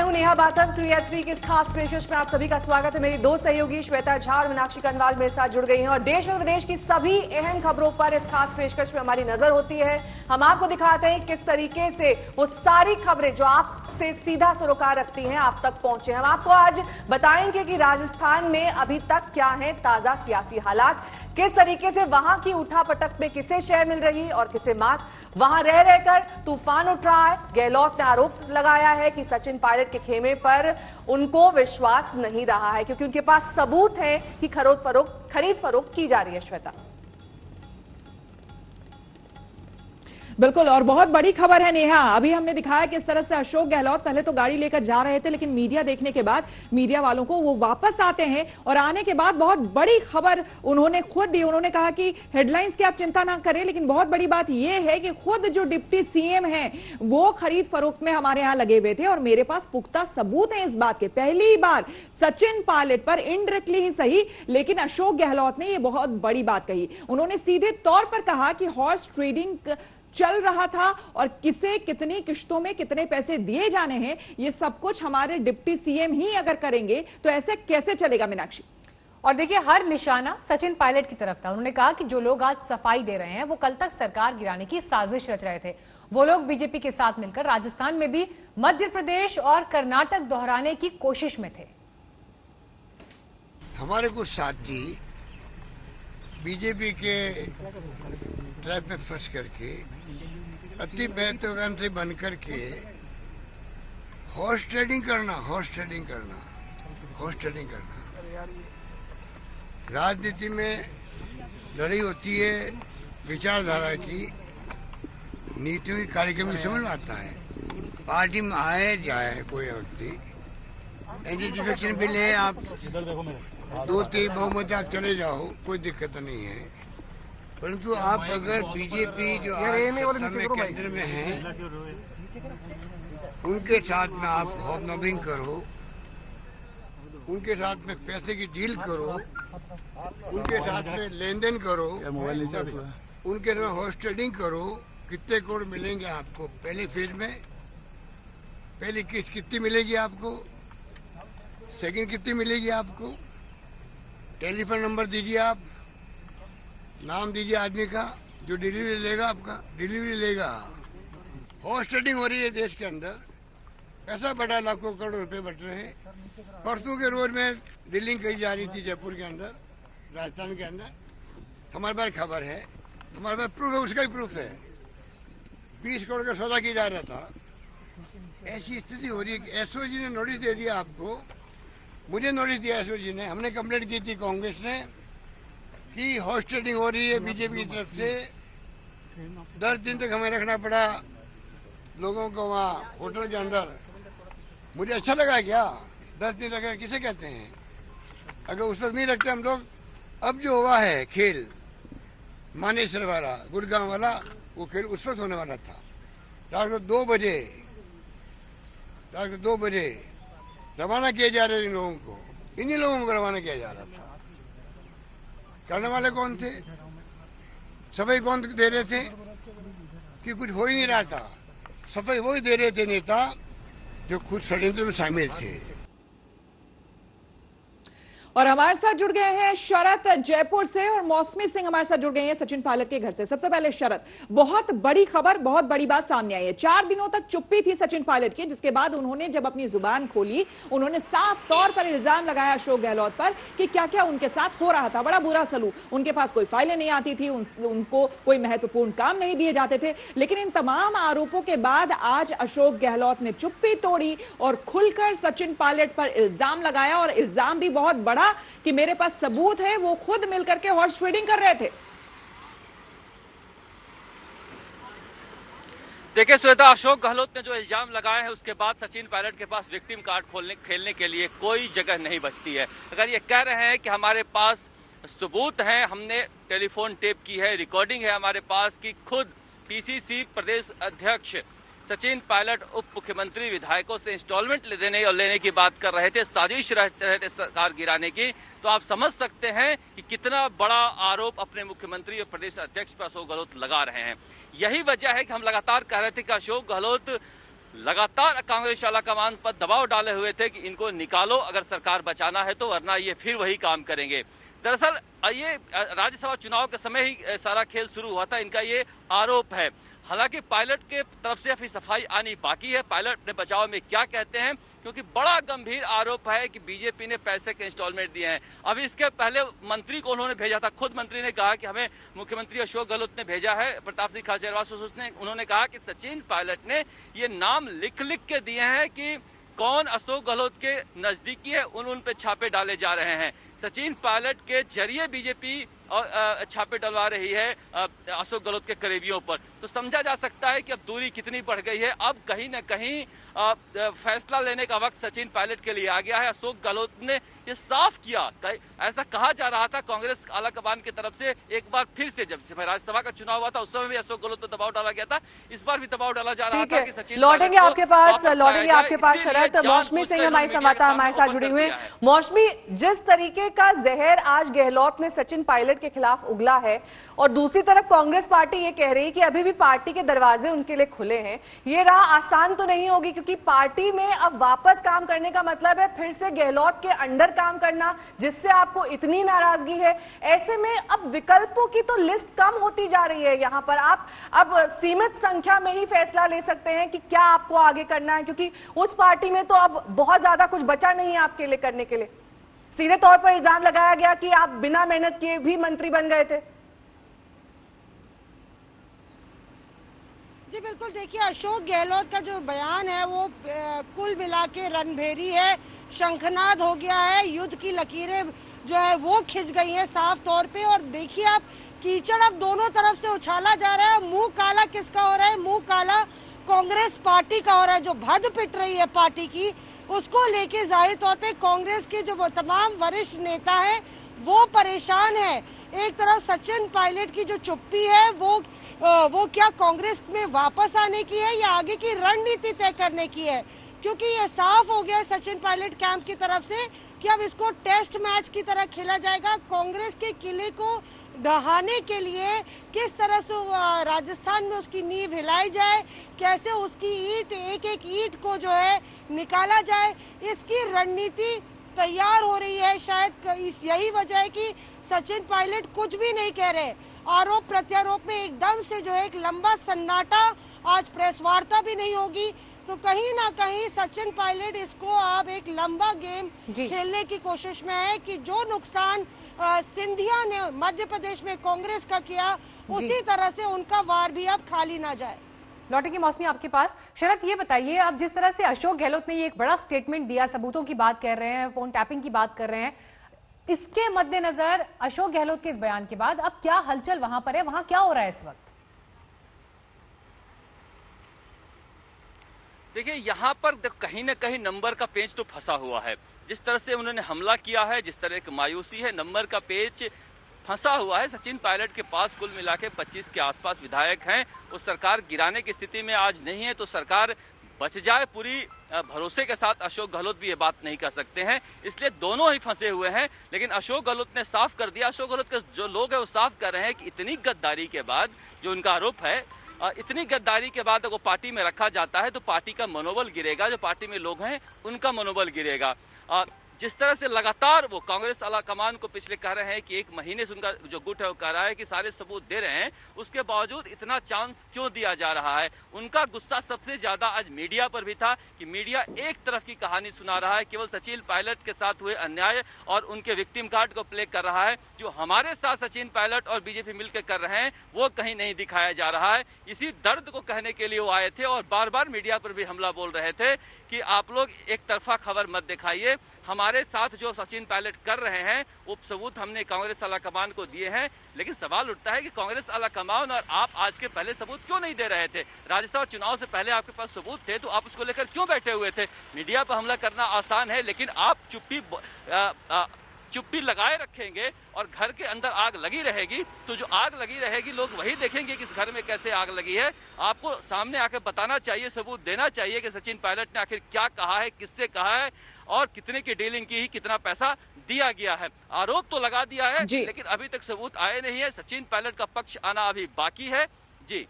हूं नेहा बाथन। 3 की इस खास पेशकश में आप सभी का स्वागत है। मेरी दो सहयोगी श्वेता झा और मीनाक्षी कनवाल मेरे साथ जुड़ गई हैं और देश और विदेश की सभी अहम खबरों पर इस खास पेशकश में हमारी नजर होती है। हम आपको दिखाते हैं किस तरीके से वो सारी खबरें जो आपसे सीधा सरोकार रखती हैं आप तक पहुंचे। हम आपको आज बताएंगे कि राजस्थान में अभी तक क्या है ताजा सियासी हालात, किस तरीके से वहां की उठापटक में किसे शय मिल रही और किसे मात, वहां रह रहकर तूफान उठ रहा है। गहलोत ने आरोप लगाया है कि सचिन पायलट के खेमे पर उनको विश्वास नहीं रहा है क्योंकि उनके पास सबूत है कि खरीद फरोख्त की जा रही है। श्वेता, बिल्कुल, और बहुत बड़ी खबर है नेहा। अभी हमने दिखाया किस तरह से अशोक गहलोत पहले तो गाड़ी लेकर जा रहे थे, लेकिन मीडिया देखने के बाद मीडिया वालों को वो वापस आते हैं और आने के बाद बहुत बड़ी खबर उन्होंने खुद दी। उन्होंने कहा कि हेडलाइंस की आप चिंता ना करें, लेकिन बहुत बड़ी बात यह है कि खुद जो डिप्टी सीएम हैं वो खरीद फरोख्त में हमारे यहां लगे हुए थे और मेरे पास पुख्ता सबूत है इस बात के। पहली बार सचिन पायलट पर इनडायरेक्टली ही सही, लेकिन अशोक गहलोत ने यह बहुत बड़ी बात कही। उन्होंने सीधे तौर पर कहा कि हॉर्स ट्रेडिंग चल रहा था और किसे कितनी किश्तों में कितने पैसे दिए जाने हैं ये सब कुछ हमारे डिप्टी सीएम ही अगर करेंगे तो ऐसे कैसे चलेगा। मीनाक्षी, और देखिए हर निशाना सचिन पायलट की तरफ था। उन्होंने कहा कि जो लोग आज सफाई दे रहे हैं वो कल तक सरकार गिराने की साजिश रच रहे थे। वो लोग बीजेपी के साथ मिलकर राजस्थान में भी मध्य प्रदेश और कर्नाटक दोहराने की कोशिश में थे। हमारे कुछ साथी बीजेपी के ट्रैप में फंस करके अति महत्वाकांक्षी बन करके हॉर्स ट्रेडिंग करना राजनीति में लड़ाई होती है विचारधारा की, नीतियों की, कार्यक्रम की समझ में आता है। पार्टी में आए जाए कोई व्यक्ति, एंटी बिल है, आप 2-3 बहुमत आप चले जाओ, कोई दिक्कत नहीं है। परंतु आप अगर बीजेपी जो आज सत्ता में केंद्र में है उनके साथ में आप हॉबनॉबिंग करो, उनके साथ में पैसे की डील करो, उनके साथ में लेन देन करो, उनके साथ हॉर्स ट्रेडिंग करो, कितने करोड़ मिलेंगे आपको पहले फेज में, पहली किस्त कितनी मिलेगी आपको, सेकंड कितनी मिलेगी आपको, टेलीफोन नंबर दीजिए, आप नाम दीजिए आदमी का जो डिलीवरी लेगा, आपका डिलीवरी लेगा। हॉर्स ट्रेडिंग हो रही है देश के अंदर, पैसा बढ़ा, लाखों करोड़ रुपए बट रहे हैं। परसों के रोज में डीलिंग करी जा रही थी जयपुर के अंदर, राजस्थान के अंदर। हमारे पास खबर है, हमारे पास प्रूफ है, उसका ही प्रूफ है। 20 करोड़ का सौदा किया जा रहा था। ऐसी स्थिति हो रही है कि एसओजी ने नोटिस दे दिया आपको, मुझे नोटिस दिया एसओजी ने, हमने कंप्लेंट की थी कांग्रेस ने कि हॉर्स ट्रेडिंग हो रही है बीजेपी की तरफ से। 10 दिन तक हमें रखना पड़ा लोगों को वहाँ होटल के अंदर। मुझे अच्छा लगा क्या 10 दिन रखना किसे कहते हैं? अगर उस वक्त नहीं रखते हम लोग, अब जो हुआ है खेल मानेसर वाला, गुड़गांव वाला, वो खेल उस वक्त होने वाला था। रात को 2 बजे रवाना किए जा रहे इन लोगों को, इन्हीं लोगों को रवाना किया जा रहा था। करने वाले कौन थे? सफाई कौन दे रहे थे? कि कुछ हो ही नहीं रहा था। सफाई वही दे रहे थे नेता जो खुद षड्यंत्र में शामिल थे। और हमारे साथ जुड़ गए हैं शरद जयपुर से और मौसमी सिंह हमारे साथ जुड़ गए हैं सचिन पायलट के घर से। सबसे पहले शरद, बहुत बड़ी खबर, बहुत बड़ी बात सामने आई है। 4 दिनों तक चुप्पी थी सचिन पायलट की, जिसके बाद उन्होंने जब अपनी जुबान खोली, उन्होंने साफ तौर पर इल्जाम लगाया अशोक गहलोत पर कि क्या क्या उनके साथ हो रहा था। बड़ा बुरा सलूक, उनके पास कोई फाइलें नहीं आती थी, उनको कोई महत्वपूर्ण काम नहीं दिए जाते थे। लेकिन इन तमाम आरोपों के बाद आज अशोक गहलोत ने चुप्पी तोड़ी और खुलकर सचिन पायलट पर इल्जाम लगाया, और इल्जाम भी बहुत बड़ा कि मेरे पास सबूत है, वो खुद मिलकर के हॉर्स ट्रेडिंग कर रहे थे। देखिए श्वेता, अशोक गहलोत ने जो इल्जाम लगाया है उसके बाद सचिन पायलट के पास विक्टिम कार्ड खेलने के लिए कोई जगह नहीं बचती है। अगर ये कह रहे हैं कि हमारे पास सबूत है, हमने टेलीफोन टेप की है, रिकॉर्डिंग है हमारे पास कि खुद पीसीसी प्रदेश अध्यक्ष सचिन पायलट उप मुख्यमंत्री विधायकों से इंस्टॉलमेंट देने और लेने की बात कर रहे थे, साजिश रहे थे सरकार गिराने की, तो आप समझ सकते हैं कि कितना बड़ा आरोप अपने मुख्यमंत्री और प्रदेश अध्यक्ष पर अशोक गहलोत लगा रहे हैं। यही वजह है कि हम लगातार कह रहे थे कि अशोक गहलोत लगातार कांग्रेस आलाकमान पर दबाव डाले हुए थे कि इनको निकालो अगर सरकार बचाना है तो, वरना ये फिर वही काम करेंगे। दरअसल ये राज्यसभा चुनाव के समय ही सारा खेल शुरू हुआ था, इनका ये आरोप है। हालांकि पायलट के तरफ से अभी सफाई आनी बाकी है, पायलट अपने बचाव में क्या कहते हैं, क्योंकि बड़ा गंभीर आरोप है कि बीजेपी ने पैसे के इंस्टॉलमेंट दिए हैं। अभी इसके पहले मंत्री को उन्होंने भेजा था, खुद मंत्री ने कहा कि हमें मुख्यमंत्री अशोक गहलोत ने भेजा है, प्रताप सिंह खाचरियावास ने, उन्होंने कहा कि सचिन पायलट ने ये नाम लिख लिख के दिए हैं कि कौन अशोक गहलोत के नजदीकी है, उन पे छापे डाले जा रहे हैं। सचिन पायलट के जरिए बीजेपी छापे डलवा रही है अशोक गहलोत के करीबियों पर। तो समझा जा सकता है कि अब दूरी कितनी बढ़ गई है। अब कहीं न कहीं फैसला लेने का वक्त सचिन पायलट के लिए आ गया है। अशोक गहलोत ने ये साफ किया, ऐसा कहा जा रहा था कांग्रेस आलाकमान की तरफ से, एक बार फिर से जब राज्यसभा का चुनाव हुआ था उस समय भी अशोक गहलोत पर दबाव डाला गया था, इस बार भी दबाव डाला जा रहा था कि सचिन लौटेंगे आपके पास शरद। मौसमी सिंह हमारी संवाददाता हमारे साथ जुड़ी हुई है। मौसमी, जिस तरीके का जहर आज गहलोत ने सचिन पायलट के खिलाफ उगला है और दूसरी तरफ कांग्रेस पार्टी ये कह रही है कि अभी भी पार्टी के दरवाजे उनके लिए खुले हैं, ये राह आसान तो नहीं होगी, क्योंकि पार्टी में अब वापस काम करने का मतलब है फिर से गहलोत के अंडर काम करना, जिससे आपको इतनी नाराजगी है। ऐसे में अब विकल्पों की तो लिस्ट कम होती जा रही है। यहाँ पर आप अब सीमित संख्या में ही फैसला ले सकते हैं कि क्या आपको आगे करना है, क्योंकि उस पार्टी में तो अब बहुत ज्यादा कुछ बचा नहीं है आपके लिए करने के लिए। सीधे तौर पर इल्जाम लगाया गया कि आप बिना मेहनत किए भी मंत्री बन गए थे। जी बिल्कुल, देखिए अशोक गहलोत का जो बयान है वो कुल मिला के रणभेरी है, शंखनाद हो गया है, युद्ध की लकीरें जो है वो खिंच गई हैं साफ तौर पे। और देखिए आप, कीचड़ अब दोनों तरफ से उछाला जा रहा है। मुंह काला किसका हो रहा है? मुंह काला कांग्रेस पार्टी का हो रहा है, जो भद पिट रही है पार्टी की। उसको लेके जाहिर तौर पे कांग्रेस के जो तमाम वरिष्ठ नेता हैं वो परेशान है। एक तरफ सचिन पायलट की जो चुप्पी है वो क्या कांग्रेस में वापस आने की है या आगे की रणनीति तय करने की है, क्योंकि ये साफ हो गया है सचिन पायलट कैंप की तरफ से कि अब इसको टेस्ट मैच की तरह खेला जाएगा। कांग्रेस के किले को ढहाने के लिए किस तरह से राजस्थान में उसकी नींव हिलाई जाए, कैसे उसकी ईंट एक एक ईंट को जो है निकाला जाए, इसकी रणनीति तैयार हो रही है। शायद यही वजह है कि सचिन पायलट कुछ भी नहीं कह रहे। आरोप प्रत्यारोप में एकदम से जो है एक लंबा सन्नाटा, आज प्रेस वार्ता भी नहीं होगी। तो कहीं ना कहीं सचिन पायलट इसको अब एक लंबा गेम खेलने की कोशिश में है कि जो नुकसान सिंधिया ने मध्य प्रदेश में कांग्रेस का किया, उसी तरह से उनका वार भी अब खाली ना जाए। लौटेंगे मौसमी आपके पास। शरद, ये बताइए, अब जिस तरह से अशोक गहलोत ने ये एक बड़ा स्टेटमेंट दिया, सबूतों की बात कर रहे हैं, फोन टैपिंग की बात कर रहे हैं, इसके मद्देनजर अशोक गहलोत के इस बयान के बाद अब क्या हलचल वहां पर है, वहां क्या हो रहा है इस वक्त? देखिए, यहाँ पर कहीं न कहीं नंबर का पेच तो फंसा हुआ है। जिस तरह से उन्होंने हमला किया है, जिस तरह की मायूसी है, नंबर का पेच फंसा हुआ है। सचिन पायलट के पास कुल मिला के 25 के आसपास विधायक हैं। वो सरकार गिराने की स्थिति में आज नहीं है, तो सरकार बच जाए पूरी भरोसे के साथ अशोक गहलोत भी ये बात नहीं कर सकते हैं, इसलिए दोनों ही फंसे हुए हैं। लेकिन अशोक गहलोत ने साफ कर दिया, अशोक गहलोत के जो लोग हैं वो साफ कर रहे हैं कि इतनी गद्दारी के बाद, जो उनका आरोप है, इतनी गद्दारी के बाद अगर पार्टी में रखा जाता है तो पार्टी का मनोबल गिरेगा, जो पार्टी में लोग हैं उनका मनोबल गिरेगा। जिस तरह से लगातार वो कांग्रेस आलाकमान को पिछले कह रहे हैं कि एक महीने से उनका जो गुट है वो कह रहा है कि सारे सबूत दे रहे हैं, उसके बावजूद इतना चांस क्यों दिया जा रहा है। उनका गुस्सा सबसे ज्यादा आज मीडिया पर भी था कि मीडिया एक तरफ की कहानी सुना रहा है, केवल सचिन पायलट के साथ हुए अन्याय और उनके विक्टिम कार्ड को प्ले कर रहा है। जो हमारे साथ सचिन पायलट और बीजेपी मिलकर कर रहे हैं वो कहीं नहीं दिखाया जा रहा है। इसी दर्द को कहने के लिए वो आए थे और बार बार मीडिया पर भी हमला बोल रहे थे कि आप लोग एक तरफा खबर मत दिखाइए, हमारे साथ जो सचिन पायलट कर रहे हैं वो सबूत हमने कांग्रेस आलाकमान को दिए हैं। लेकिन सवाल उठता है कि कांग्रेस आलाकमान और आप आज के पहले सबूत क्यों नहीं दे रहे थे? राज्यसभा चुनाव से पहले आपके पास सबूत थे तो आप उसको लेकर क्यों बैठे हुए थे? मीडिया पर हमला करना आसान है, लेकिन आप चुप्पी लगाए रखेंगे और घर के अंदर आग लगी रहेगी, तो जो आग लगी रहेगी लोग वही देखेंगे कि इस घर में कैसे आग लगी है। आपको सामने आकर बताना चाहिए, सबूत देना चाहिए कि सचिन पायलट ने आखिर क्या कहा है, किससे कहा है और कितने की डीलिंग की, कितना पैसा दिया गया है। आरोप तो लगा दिया है लेकिन अभी तक सबूत आए नहीं है। सचिन पायलट का पक्ष आना अभी बाकी है। जी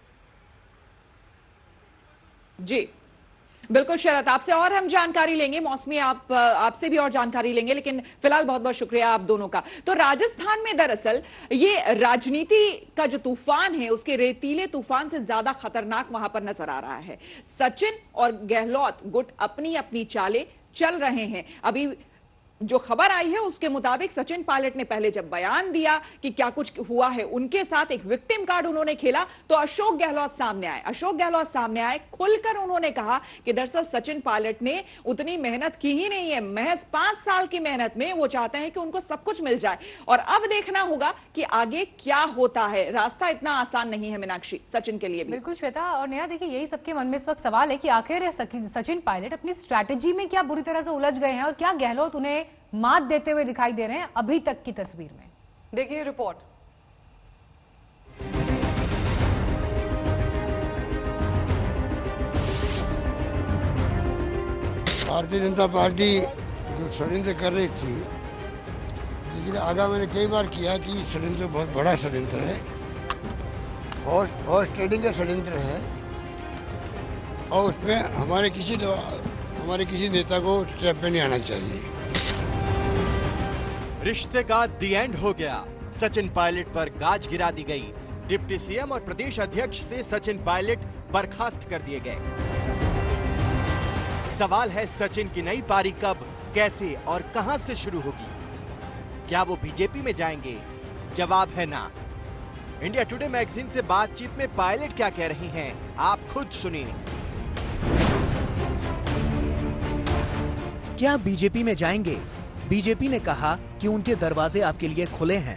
बिल्कुल शरद, आपसे और हम जानकारी लेंगे, मौसमी आपसे भी और जानकारी लेंगे, लेकिन फिलहाल बहुत बहुत शुक्रिया आप दोनों का। तो राजस्थान में दरअसल ये राजनीति का जो तूफान है उसके रेतीले तूफान से ज्यादा खतरनाक वहां पर नजर आ रहा है। सचिन और गहलोत गुट अपनी अपनी चालें चल रहे हैं। अभी जो खबर आई है उसके मुताबिक सचिन पायलट ने पहले जब बयान दिया कि क्या कुछ हुआ है उनके साथ, एक विक्टिम कार्ड उन्होंने खेला, तो अशोक गहलोत सामने आए, खुलकर उन्होंने कहा कि दरअसल सचिन पायलट ने उतनी मेहनत की ही नहीं है, महज 5 साल की मेहनत में वो चाहते हैं कि उनको सब कुछ मिल जाए। और अब देखना होगा कि आगे क्या होता है, रास्ता इतना आसान नहीं है मीनाक्षी, सचिन के लिए भी। बिल्कुल श्वेता और नेहा, देखिए यही सबके मन में इस वक्त सवाल है कि आखिर सचिन पायलट अपनी स्ट्रैटेजी में क्या बुरी तरह से उलझ गए हैं और क्या गहलोत उन्हें मात देते हुए दिखाई दे रहे हैं अभी तक की तस्वीर में। देखिए रिपोर्ट। भारतीय जनता पार्टी जो षड्यंत्र कर रही थी, लेकिन आगा मैंने कई बार किया कि षड्यंत्र बहुत बड़ा षड्यंत्र है, हॉर्स ट्रेडिंग का षड्यंत्र है, और उसमें हमारे किसी नेता को ट्रैप पे नहीं आना चाहिए। रिश्ते का दी एंड हो गया। सचिन पायलट पर गाज गिरा दी गई। डिप्टी सीएम और प्रदेश अध्यक्ष से सचिन पायलट बर्खास्त कर दिए गए। सवाल है सचिन की नई पारी कब, कैसे और कहां से शुरू होगी? क्या वो बीजेपी में जाएंगे? जवाब है ना। इंडिया टुडे मैगजीन से बातचीत में पायलट क्या कह रही हैं, आप खुद सुनिए। क्या बीजेपी में जाएंगे? बीजेपी ने कहा कि उनके दरवाजे आपके लिए खुले हैं।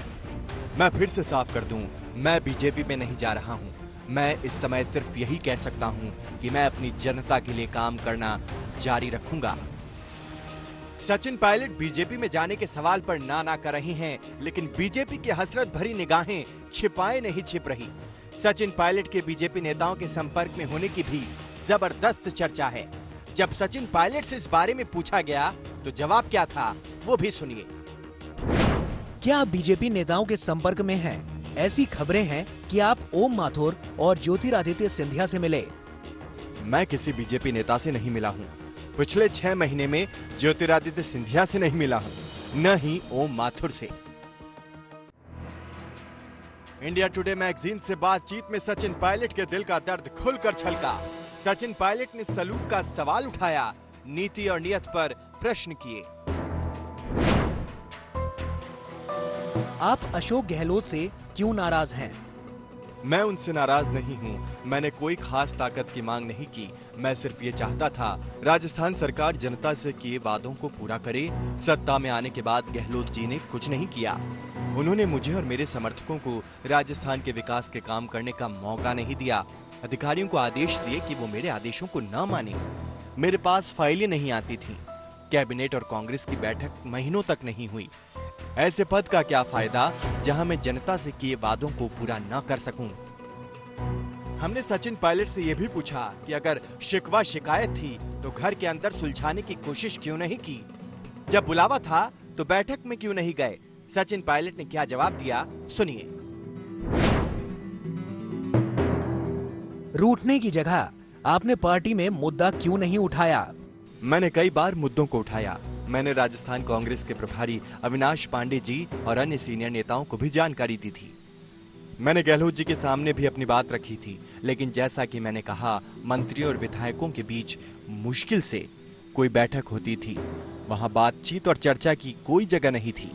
मैं फिर से साफ कर दूं, मैं बीजेपी में नहीं जा रहा हूं। मैं इस समय सिर्फ यही कह सकता हूं कि मैं अपनी जनता के लिए काम करना जारी रखूंगा। सचिन पायलट बीजेपी में जाने के सवाल पर ना कर रही हैं, लेकिन बीजेपी की हसरत भरी निगाहें छिपाए नहीं छिप रही। सचिन पायलट के बीजेपी नेताओं के संपर्क में होने की भी जबरदस्त चर्चा है। जब सचिन पायलट से इस बारे में पूछा गया तो जवाब क्या था, वो भी सुनिए। क्या आप बीजेपी नेताओं के संपर्क में हैं? ऐसी खबरें हैं कि आप ओम माथुर और ज्योतिरादित्य सिंधिया से मिले। मैं किसी बीजेपी नेता से नहीं मिला हूँ। पिछले 6 महीने में ज्योतिरादित्य सिंधिया से नहीं मिला हूँ, न ही ओम माथुर से। इंडिया टुडे मैगजीन से बातचीत में सचिन पायलट के दिल का दर्द खुलकर छलका। सचिन पायलट ने सलूक का सवाल उठाया, नीति और नियत पर प्रश्न किए। आप अशोक गहलोत से क्यों नाराज हैं? मैं उनसे नाराज नहीं हूँ। मैंने कोई खास ताकत की मांग नहीं की। मैं सिर्फ ये चाहता था राजस्थान सरकार जनता से किए वादों को पूरा करे। सत्ता में आने के बाद गहलोत जी ने कुछ नहीं किया। उन्होंने मुझे और मेरे समर्थकों को राजस्थान के विकास के काम करने का मौका नहीं दिया। अधिकारियों को आदेश दिए कि वो मेरे आदेशों को न माने। मेरे पास फाइलें नहीं आती थीं। कैबिनेट और कांग्रेस की बैठक महीनों तक नहीं हुई। ऐसे पद का क्या फायदा जहां मैं जनता से किए वादों को पूरा न कर सकूं। हमने सचिन पायलट से यह भी पूछा कि अगर शिकवा शिकायत थी तो घर के अंदर सुलझाने की कोशिश क्यों नहीं की? जब बुलावा था तो बैठक में क्यों नहीं गए? सचिन पायलट ने क्या जवाब दिया, सुनिए। रूठने की जगह आपने पार्टी में मुद्दा क्यों नहीं उठाया? मैंने कई बार मुद्दों को उठाया। मैंने राजस्थान कांग्रेस के प्रभारी अविनाश पांडे जी और अन्य सीनियर नेताओं को भी जानकारी दी थी। मैंने गहलोत जी के सामने भी अपनी बात रखी थी, लेकिन जैसा कि मैंने कहा, मंत्रियों और विधायकों के बीच मुश्किल से कोई बैठक होती थी। वहां बातचीत और चर्चा की कोई जगह नहीं थी।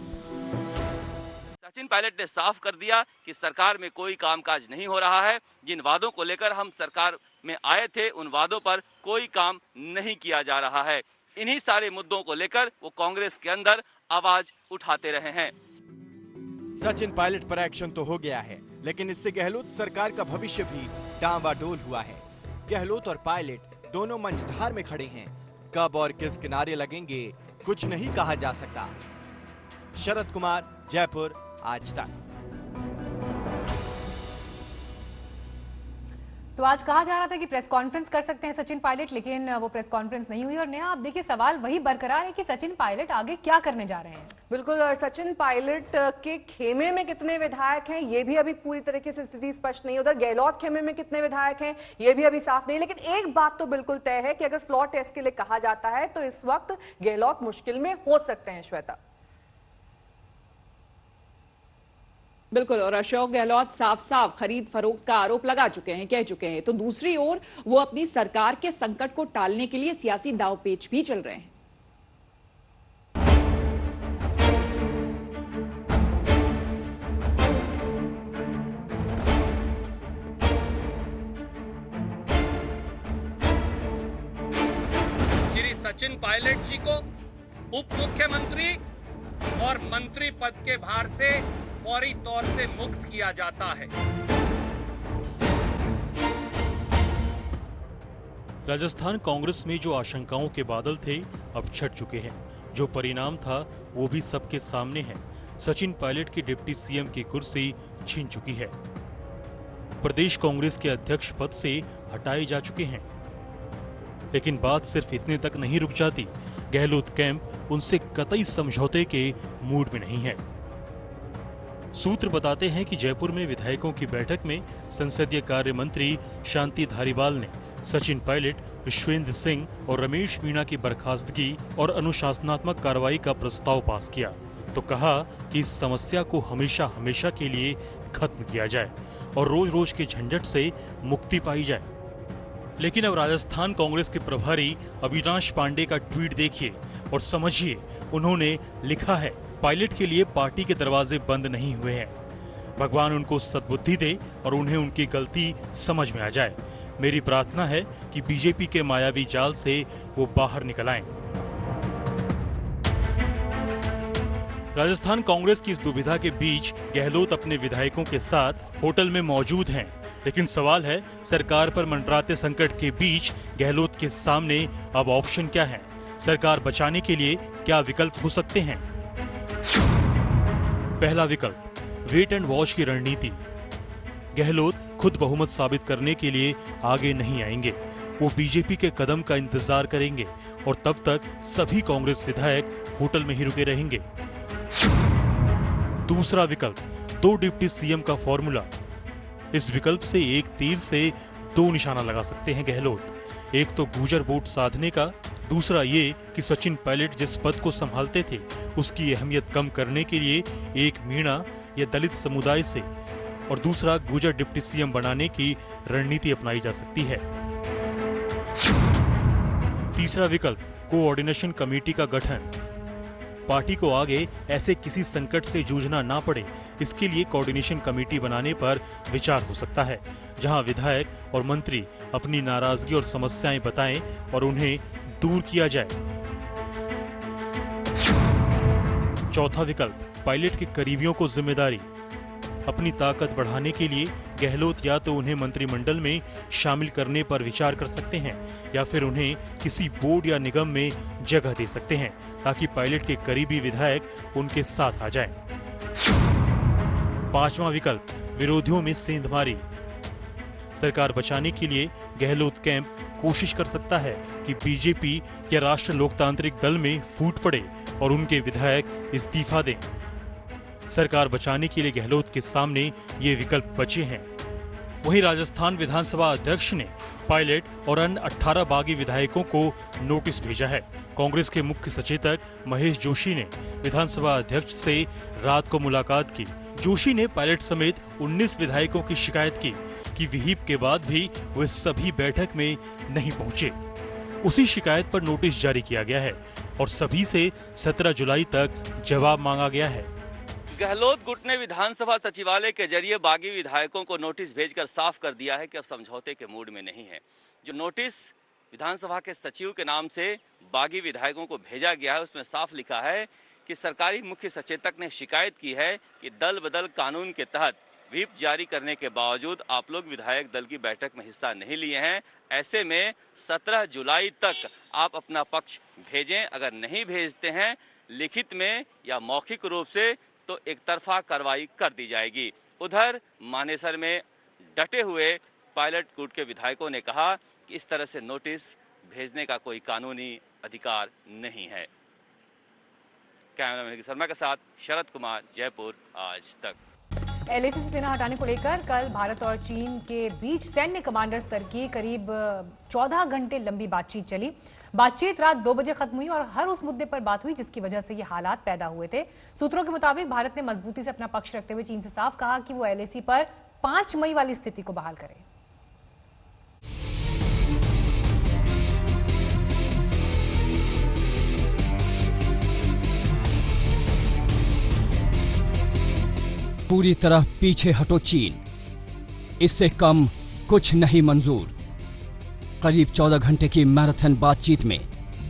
सचिन पायलट ने साफ कर दिया कि सरकार में कोई कामकाज नहीं हो रहा है। जिन वादों को लेकर हम सरकार में आए थे, उन वादों पर कोई काम नहीं किया जा रहा है। इन्हीं सारे मुद्दों को लेकर वो कांग्रेस के अंदर आवाज उठाते रहे हैं। सचिन पायलट पर एक्शन तो हो गया है, लेकिन इससे गहलोत सरकार का भविष्य भी डांवाडोल हुआ है। गहलोत और पायलट दोनों मंचधार में खड़े हैं। कब और किस किनारे लगेंगे कुछ नहीं कहा जा सकता। शरद कुमार, जयपुर, आज तक। तो आज कहा जा रहा था कि प्रेस कॉन्फ्रेंस कर सकते हैं सचिन पायलट, लेकिन वो प्रेस कॉन्फ्रेंस नहीं हुई। और नेहा, आप देखिए सवाल वही बरकरार है कि सचिन पायलट आगे क्या करने जा रहे हैं। बिल्कुल, और सचिन पायलट के खेमे में कितने विधायक हैं ये भी अभी पूरी तरीके से स्थिति स्पष्ट नहीं है। उधर गहलोत खेमे में कितने विधायक हैं ये भी अभी साफ नहीं। लेकिन एक बात तो बिल्कुल तय है कि अगर फ्लोर टेस्ट के लिए कहा जाता है तो इस वक्त गहलोत मुश्किल में हो सकते हैं। श्वेता, बिल्कुल, और अशोक गहलोत साफ साफ खरीद फरोख्त का आरोप लगा चुके हैं, कह चुके हैं। तो दूसरी ओर वो अपनी सरकार के संकट को टालने के लिए सियासी दांवपेच भी चल रहे हैं। श्री सचिन पायलट जी को उप मुख्यमंत्री और मंत्री पद के भार से फौरी तौर से मुक्त किया जाता है। राजस्थान कांग्रेस में जो आशंकाओं के बादल थे अब छट चुके हैं। जो परिणाम था वो भी सबके सामने है। सचिन पायलट की डिप्टी सीएम की कुर्सी छीन चुकी है। प्रदेश कांग्रेस के अध्यक्ष पद से हटाए जा चुके हैं। लेकिन बात सिर्फ इतने तक नहीं रुक जाती। गहलोत कैंप उनसे कतई समझौते के मूड में नहीं है। सूत्र बताते हैं कि जयपुर में विधायकों की बैठक में संसदीय कार्य मंत्री शांति धारीवाल ने सचिन पायलट, विश्वेंद्र सिंह और रमेश मीणा की बर्खास्तगी और अनुशासनात्मक कार्रवाई का प्रस्ताव पास किया। तो कहा कि इस समस्या को हमेशा हमेशा के लिए खत्म किया जाए और रोज रोज के झंझट से मुक्ति पाई जाए। लेकिन अब राजस्थान कांग्रेस के प्रभारी अविनाश पांडे का ट्वीट देखिए और समझिए। उन्होंने लिखा है, पायलट के लिए पार्टी के दरवाजे बंद नहीं हुए हैं। भगवान उनको सद्बुद्धि दे और उन्हें उनकी गलती समझ में आ जाए। मेरी प्रार्थना है कि बीजेपी के मायावी जाल से वो बाहर निकल आएं। राजस्थान कांग्रेस की इस दुविधा के बीच गहलोत अपने विधायकों के साथ होटल में मौजूद हैं। लेकिन सवाल है, सरकार पर मंडराते संकट के बीच गहलोत के सामने अब ऑप्शन क्या है? सरकार बचाने के लिए क्या विकल्प हो सकते हैं? पहला विकल्प, वेट एंड वॉच की रणनीति। गहलोत खुद बहुमत साबित करने के लिए आगे नहीं आएंगे। वो बीजेपी के कदम का इंतजार करेंगे और तब तक सभी कांग्रेस विधायक होटल में ही रुके रहेंगे। दूसरा विकल्प, 2 डिप्टी सीएम का फॉर्मूला। इस विकल्प से एक तीर से 2 निशाना लगा सकते हैं गहलोत। एक तो गुर्जर वोट साधने का, दूसरा ये कि सचिन पायलट जिस पद को संभालते थे उसकी अहमियत कम करने के लिए एक मीणा या दलित समुदाय से, और दूसरा गुर्जर डिप्टी सीएम बनाने की रणनीति अपनाई जा सकती है। तीसरा विकल्प, कोऑर्डिनेशन कमेटी का गठन। पार्टी को आगे ऐसे किसी संकट से जूझना ना पड़े, इसके लिए कोऑर्डिनेशन कमेटी बनाने पर विचार हो सकता है, जहां विधायक और मंत्री अपनी नाराजगी और समस्याएं बताएं और उन्हें दूर किया जाए। चौथा विकल्प, पायलट के करीबियों को जिम्मेदारी। अपनी ताकत बढ़ाने के लिए गहलोत या तो उन्हें मंत्रिमंडल में शामिल करने पर विचार कर सकते हैं या फिर उन्हें किसी बोर्ड या निगम में जगह दे सकते हैं ताकि पायलट के करीबी विधायक उनके साथ आ जाएं। पांचवा विकल्प, विरोधियों में सेंधमारी। सरकार बचाने के लिए गहलोत कैंप कोशिश कर सकता है कि बीजेपी या राष्ट्र लोकतांत्रिक दल में फूट पड़े और उनके विधायक इस्तीफा दें। सरकार बचाने के लिए गहलोत के सामने ये विकल्प बचे हैं। वहीं राजस्थान विधानसभा अध्यक्ष ने पायलट और अन्य 18 बागी विधायकों को नोटिस भेजा है। कांग्रेस के मुख्य सचेतक महेश जोशी ने विधानसभा अध्यक्ष से रात को मुलाकात की। जोशी ने पायलट समेत 19 विधायकों की शिकायत की कि विहिप के बाद भी वे सभी बैठक में नहीं पहुंचे। उसी शिकायत पर नोटिस जारी किया गया है और सभी से 17 जुलाई तक जवाब मांगा गया है। गहलोत गुट ने विधानसभा सचिवालय के जरिए बागी विधायकों को नोटिस भेजकर साफ कर दिया है कि अब समझौते के मूड में नहीं है। जो नोटिस विधानसभा के सचिव के नाम से बागी विधायकों को भेजा गया है उसमें साफ लिखा है कि सरकारी मुख्य सचेतक ने शिकायत की है कि दल बदल कानून के तहत व्हिप जारी करने के बावजूद आप लोग विधायक दल की बैठक में हिस्सा नहीं लिए हैं। ऐसे में 17 जुलाई तक आप अपना पक्ष भेजें। अगर नहीं भेजते हैं लिखित में या मौखिक रूप से तो एक तरफा कार्रवाई कर दी जाएगी। उधर मानेसर में डटे हुए पायलट गुट के विधायकों ने कहा कि इस तरह से नोटिस भेजने का कोई कानूनी अधिकार नहीं है। कैमरामैन शर्मा के साथ शरद कुमार, जयपुर, आज तक। एलएसी से सेना हटाने को लेकर कल भारत और चीन के बीच सैन्य कमांडर स्तर की करीब 14 घंटे लंबी बातचीत चली। बातचीत रात 2 बजे खत्म हुई और हर उस मुद्दे पर बात हुई जिसकी वजह से ये हालात पैदा हुए थे। सूत्रों के मुताबिक भारत ने मजबूती से अपना पक्ष रखते हुए चीन से साफ कहा कि वो एलएसी पर 5 मई वाली स्थिति को बहाल करे। पूरी तरह पीछे हटो चीन, इससे कम कुछ नहीं मंजूर। करीब 14 घंटे की मैराथन बातचीत में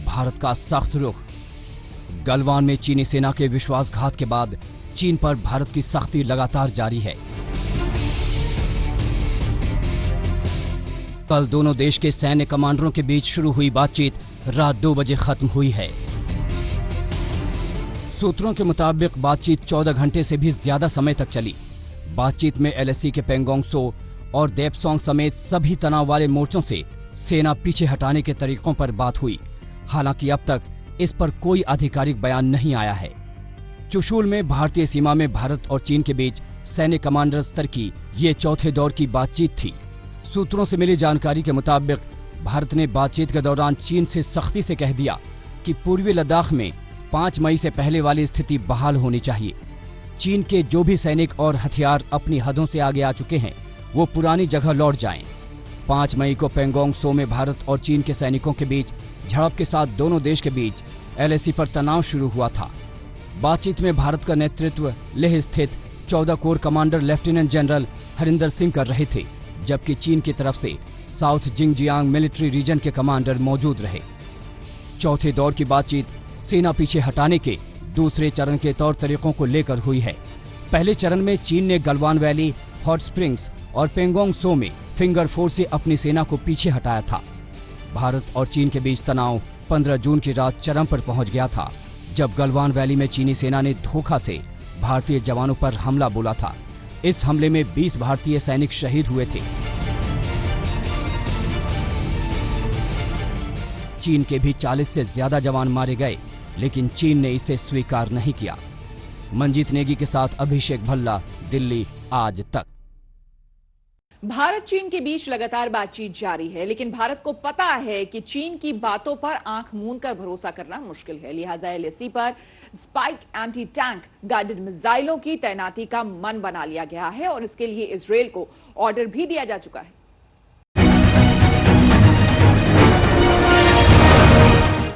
भारत का सख्त रुख। गलवान में चीनी सेना के विश्वासघात के बाद चीन पर भारत की सख्ती लगातार जारी है। कल दोनों देश के सैन्य कमांडरों के बीच शुरू हुई बातचीत रात 2 बजे खत्म हुई है। सूत्रों के मुताबिक बातचीत 14 घंटे से भी ज्यादा समय तक चली। बातचीत में एलएसी के पेंगोंग सो और देपसोंग समेत सभी तनाव वाले मोर्चों से सेना पीछे हटाने के तरीकों पर बात हुई। हालांकि अब तक इस पर कोई आधिकारिक बयान नहीं आया है। चुशूल में भारतीय सीमा में भारत और चीन के बीच सैन्य कमांडर स्तर की ये चौथे दौर की बातचीत थी। सूत्रों से मिली जानकारी के मुताबिक भारत ने बातचीत के दौरान चीन से सख्ती से कह दिया कि पूर्वी लद्दाख में 5 मई से पहले वाली स्थिति बहाल होनी चाहिए। चीन के जो भी सैनिक और हथियार अपनी हदों से आगे आ चुके हैं वो पुरानी जगह लौट जाएं। 5 मई को पेंगोंग सो में भारत और चीन के सैनिकों के बीच झड़प के साथ दोनों देश के बीच एलएसी पर तनाव शुरू हुआ था। बातचीत में भारत का नेतृत्व लेह स्थित 14 core commander lieutenant general Harinder Singh कर रहे थे, जबकि चीन की तरफ से साउथ जिंगजियांग मिलिट्री रीजन के कमांडर मौजूद रहे। चौथे दौर की बातचीत सेना पीछे हटाने के दूसरे चरण के तौर तरीकों को लेकर हुई है। पहले चरण में चीन ने गलवान वैली, हॉट स्प्रिंग्स और पेंगोंग सो में फिंगर 4 से अपनी सेना को पीछे हटाया था। भारत और चीन के बीच तनाव 15 जून की रात चरम पर पहुंच गया था, जब गलवान वैली में चीनी सेना ने धोखा से भारतीय जवानों पर हमला बोला था। इस हमले में 20 भारतीय सैनिक शहीद हुए थे। चीन के भी 40 से ज्यादा जवान मारे गए, लेकिन चीन ने इसे स्वीकार नहीं किया। मंजीत नेगी के साथ अभिषेक भल्ला, दिल्ली, आज तक। भारत चीन के बीच लगातार बातचीत जारी है, लेकिन भारत को पता है कि चीन की बातों पर आंख मूंद कर भरोसा करना मुश्किल है। लिहाजा एलएसी पर स्पाइक एंटी टैंक गाइडेड मिसाइलों की तैनाती का मन बना लिया गया है और इसके लिए इजरायल को ऑर्डर भी दिया जा चुका है।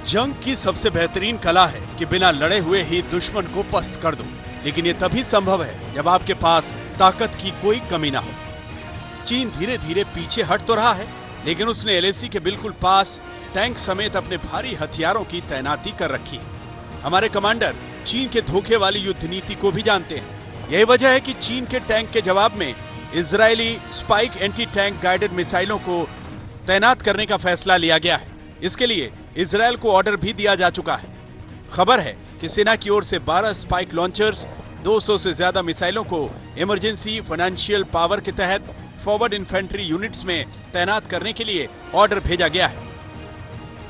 जंग की सबसे बेहतरीन कला है कि बिना लड़े हुए ही दुश्मन को पस्त कर दो, लेकिन ये तभी संभव है जब आपके पास ताकत की कोई कमी ना हो। चीन धीरे धीरे पीछे हट तो रहा है, लेकिन उसने एलएसी के बिल्कुल पास टैंक समेत अपने भारी हथियारों की तैनाती कर रखी है। हमारे कमांडर चीन के धोखे वाली युद्ध नीति को भी जानते हैं। यही वजह है कि चीन के टैंक के जवाब में Israeli spike anti tank guided मिसाइलों को तैनात करने का फैसला लिया गया है। इसके लिए इजरायल को ऑर्डर भी दिया जा चुका है। खबर है कि सेना की ओर से 12 स्पाइक लॉन्चर्स, 200 से ज्यादा मिसाइलों को इमरजेंसी फाइनेंशियल पावर के तहत फॉरवर्ड इन्फेंट्री यूनिट्स में तैनात करने के लिए ऑर्डर भेजा गया है।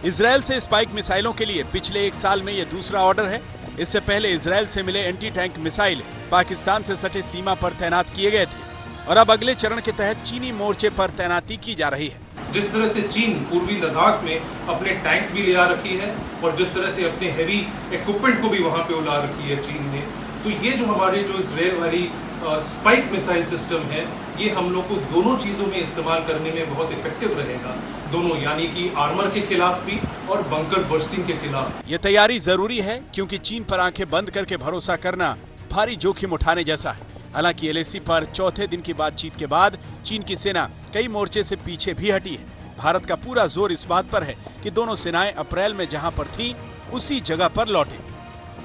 इजरायल से स्पाइक मिसाइलों के लिए पिछले 1 साल में यह दूसरा ऑर्डर है। इससे पहले इजरायल से मिले एंटी टैंक मिसाइल पाकिस्तान से सटे सीमा पर तैनात किए गए थे और अब अगले चरण के तहत चीनी मोर्चे पर तैनाती की जा रही है। जिस तरह से चीन पूर्वी लद्दाख में अपने टैंक्स भी ले आ रखी है और जिस तरह से अपने हेवी इक्विपमेंट को भी वहां पे उला रखी है चीन ने, तो ये जो हमारे जो इजरायल वाली स्पाइक मिसाइल सिस्टम है, ये हम लोग को दोनों चीजों में इस्तेमाल करने में बहुत इफेक्टिव रहेगा। दोनों, यानी कि आर्मर के खिलाफ भी और बंकर बर्स्टिंग के खिलाफ। ये तैयारी जरूरी है क्योंकि चीन पर आंखें बंद करके भरोसा करना भारी जोखिम उठाने जैसा है। हालांकि एलएसी पर चौथे दिन की बातचीत के बाद चीन की सेना कई मोर्चे से पीछे भी हटी है। भारत का पूरा जोर इस बात पर है कि दोनों सेनाएं अप्रैल में जहां पर थीं, उसी जगह पर लौटे।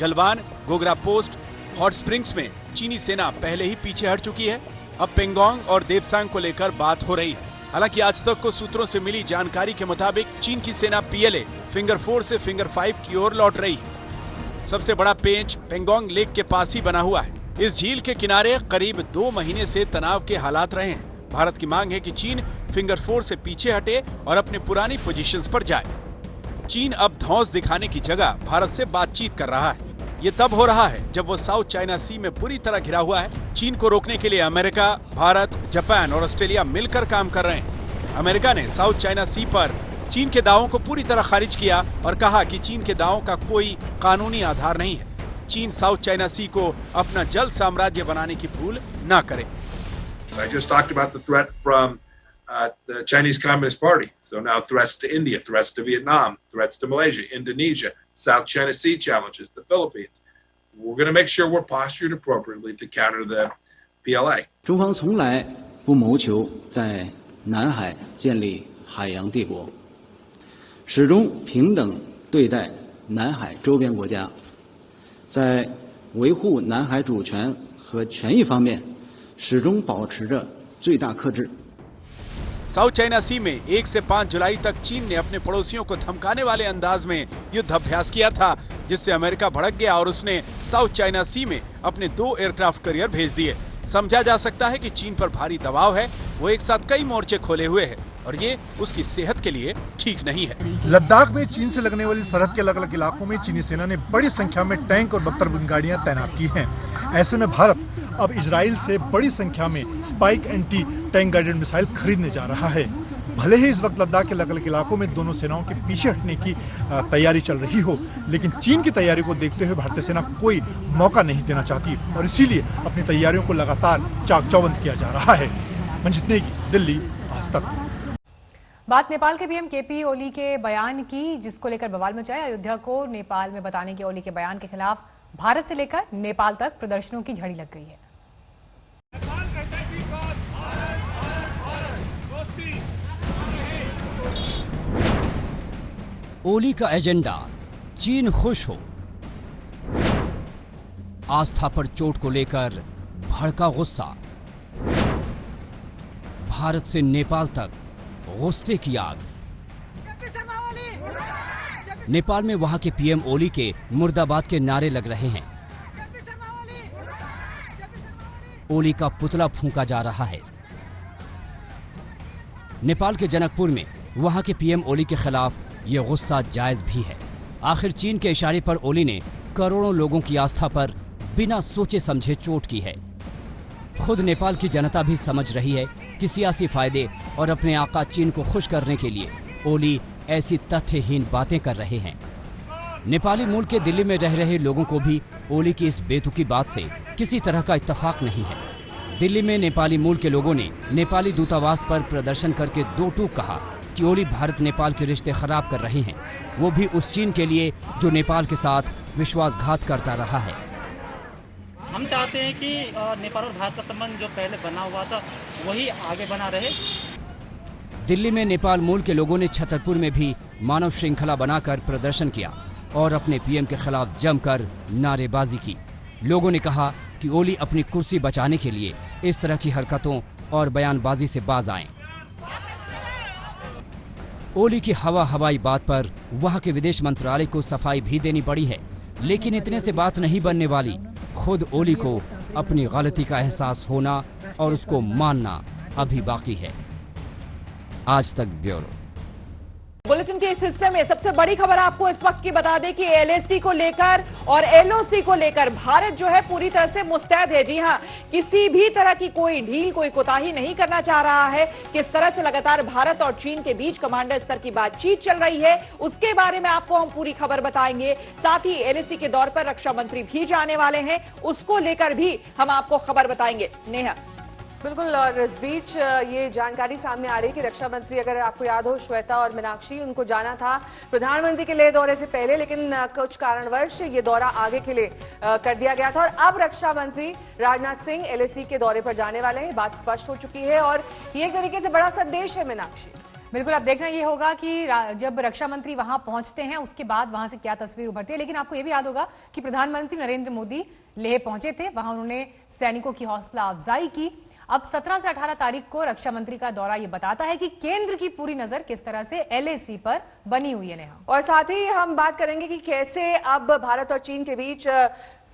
Galwan, Gogra post, hot springs में चीनी सेना पहले ही पीछे हट चुकी है। अब पेंगोंग और देपसांग को लेकर बात हो रही है। हालांकि आज तक को सूत्रों से मिली जानकारी के मुताबिक चीन की सेना पीएलए फिंगर 4 से फिंगर 5 की ओर लौट रही है। सबसे बड़ा पेंच पेंगोंग लेक के पास ही बना हुआ है। इस झील के किनारे करीब 2 महीने से तनाव के हालात रहे हैं। भारत की मांग है कि चीन फिंगर 4 से पीछे हटे और अपने पुरानी पोजीशंस पर जाए। चीन अब धौंस दिखाने की जगह भारत से बातचीत कर रहा है। ये तब हो रहा है जब वो साउथ चाइना सी में पूरी तरह घिरा हुआ है। चीन को रोकने के लिए अमेरिका, भारत, जापान और ऑस्ट्रेलिया मिलकर काम कर रहे हैं। अमेरिका ने साउथ चाइना सी पर चीन के दावों को पूरी तरह खारिज किया और कहा कि चीन के दावों का कोई कानूनी आधार नहीं है। चीन साउथ चाइना सी को अपना जल साम्राज्य बनाने की भूल न करे। I just talked about the threat from the Chinese Communist Party. So now threats to India, threats to Vietnam, threats to Malaysia, Indonesia, South China Sea challenges, the Philippines. We're going to make sure we're postured appropriately to counter the PLA. 中方从来不谋求在南海建立海洋帝国，始终平等对待南海周边国家，在维护南海主权和权益方面，始终保持着最大克制。 South China Sea में 1 से 5 जुलाई तक चीन ने अपने पड़ोसियों को धमकाने वाले अंदाज में युद्ध अभ्यास किया था, जिससे अमेरिका भड़क गया और उसने साउथ चाइना सी में अपने 2 एयरक्राफ्ट कैरियर भेज दिए। समझा जा सकता है कि चीन पर भारी दबाव है, वो एक साथ कई मोर्चे खोले हुए है और ये उसकी सेहत के लिए ठीक नहीं है। लद्दाख में चीन से लगने वाली सरहद के अलग अलग इलाकों में चीनी सेना ने बड़ी संख्या में टैंक और बख्तर गाड़ियां तैनात की हैं। ऐसे में भारत अब इजराइल से बड़ी संख्या में spike anti tank guided missile खरीदने जा रहा है। भले ही इस वक्त लद्दाख के अलग अलग इलाकों में दोनों सेनाओं के पीछे हटने की तैयारी चल रही हो, लेकिन चीन की तैयारी को देखते हुए भारतीय सेना कोई मौका नहीं देना चाहती और इसीलिए अपनी तैयारियों को लगातार चाक चौबंद किया जा रहा है। मंजित नेगी, दिल्ली, आज तक। बात नेपाल के पीएम केपी ओली के बयान की, जिसको लेकर बवाल मचा है। अयोध्या को नेपाल में बताने के ओली के बयान के खिलाफ भारत से लेकर नेपाल तक प्रदर्शनों की झड़ी लग गई है। ओली का एजेंडा चीन खुश हो, आस्था पर चोट को लेकर भड़का गुस्सा, भारत से नेपाल तक गुस्से की आग। नेपाल में वहां के पीएम ओली के मुर्दाबाद के नारे लग रहे हैं। ओली का पुतला फूंका जा रहा है। नेपाल के जनकपुर में वहां के पीएम ओली के खिलाफ यह गुस्सा जायज भी है। आखिर चीन के इशारे पर ओली ने करोड़ों लोगों की आस्था पर बिना सोचे समझे चोट की है। खुद नेपाल की जनता भी समझ रही है कि सियासी फायदे और अपने आका चीन को खुश करने के लिए ओली ऐसी तथ्यहीन बातें कर रहे हैं। नेपाली मूल के दिल्ली में रह रहे लोगों को भी ओली की इस बेतुकी बात से किसी तरह का इत्तेफाक नहीं है। दिल्ली में नेपाली मूल के लोगों ने नेपाली दूतावास पर प्रदर्शन करके दो टूक कहा कि ओली भारत नेपाल के रिश्ते खराब कर रहे हैं, वो भी उस चीन के लिए जो नेपाल के साथ विश्वासघात करता रहा है। हम चाहते हैं कि नेपाल और भारत का संबंध जो पहले बना हुआ था वही आगे बना रहे। दिल्ली में नेपाल मूल के लोगों ने छतरपुर में भी मानव श्रृंखला बनाकर प्रदर्शन किया और अपने पीएम के खिलाफ जमकर नारेबाजी की। लोगों ने कहा कि ओली अपनी कुर्सी बचाने के लिए इस तरह की हरकतों और बयानबाजी से बाज आएं। ओली की हवाई बात पर वहां के विदेश मंत्रालय को सफाई भी देनी पड़ी है, लेकिन इतने से बात नहीं बनने वाली। खुद ओली को अपनी गलती का एहसास होना और उसको मानना अभी बाकी है। आज तक ब्यूरो। बुलेटिन के इस हिस्से में सबसे बड़ी खबर आपको इस वक्त की बता दें कि एलएसी को लेकर और एलओसी को लेकर भारत जो है पूरी तरह से मुस्तैद है। जी हां, किसी भी तरह की कोई ढील, कोई कोताही नहीं करना चाह रहा है। किस तरह से लगातार भारत और चीन के बीच कमांडर स्तर की बातचीत चल रही है, उसके बारे में आपको हम पूरी खबर बताएंगे। साथ ही एलएसी के दौर पर रक्षा मंत्री भी जाने वाले हैं, उसको लेकर भी हम आपको खबर बताएंगे। नेहा। बिल्कुल, और इस बीच ये जानकारी सामने आ रही कि रक्षा मंत्री, अगर आपको याद हो, श्वेता और मीनाक्षी, उनको जाना था प्रधानमंत्री के लिए दौरे से पहले, लेकिन कुछ कारणवश ये दौरा आगे के लिए कर दिया गया था और अब रक्षा मंत्री राजनाथ सिंह एलएसी के दौरे पर जाने वाले हैं। बात स्पष्ट हो चुकी है और ये एक तरीके से बड़ा संदेश है। मीनाक्षी, बिल्कुल, अब देखना ये होगा कि जब रक्षा मंत्री वहां पहुंचते हैं उसके बाद वहां से क्या तस्वीर उभरती है। लेकिन आपको ये भी याद होगा कि प्रधानमंत्री नरेंद्र मोदी लेह पहुंचे थे, वहां उन्होंने सैनिकों की हौसला अफजाई की। अब 17 से 18 तारीख को रक्षा मंत्री का दौरा ये बताता है कि केंद्र की पूरी नजर किस तरह से एलएसी पर बनी हुई है। नेहा, और साथ ही हम बात करेंगे कि कैसे अब भारत और चीन के बीच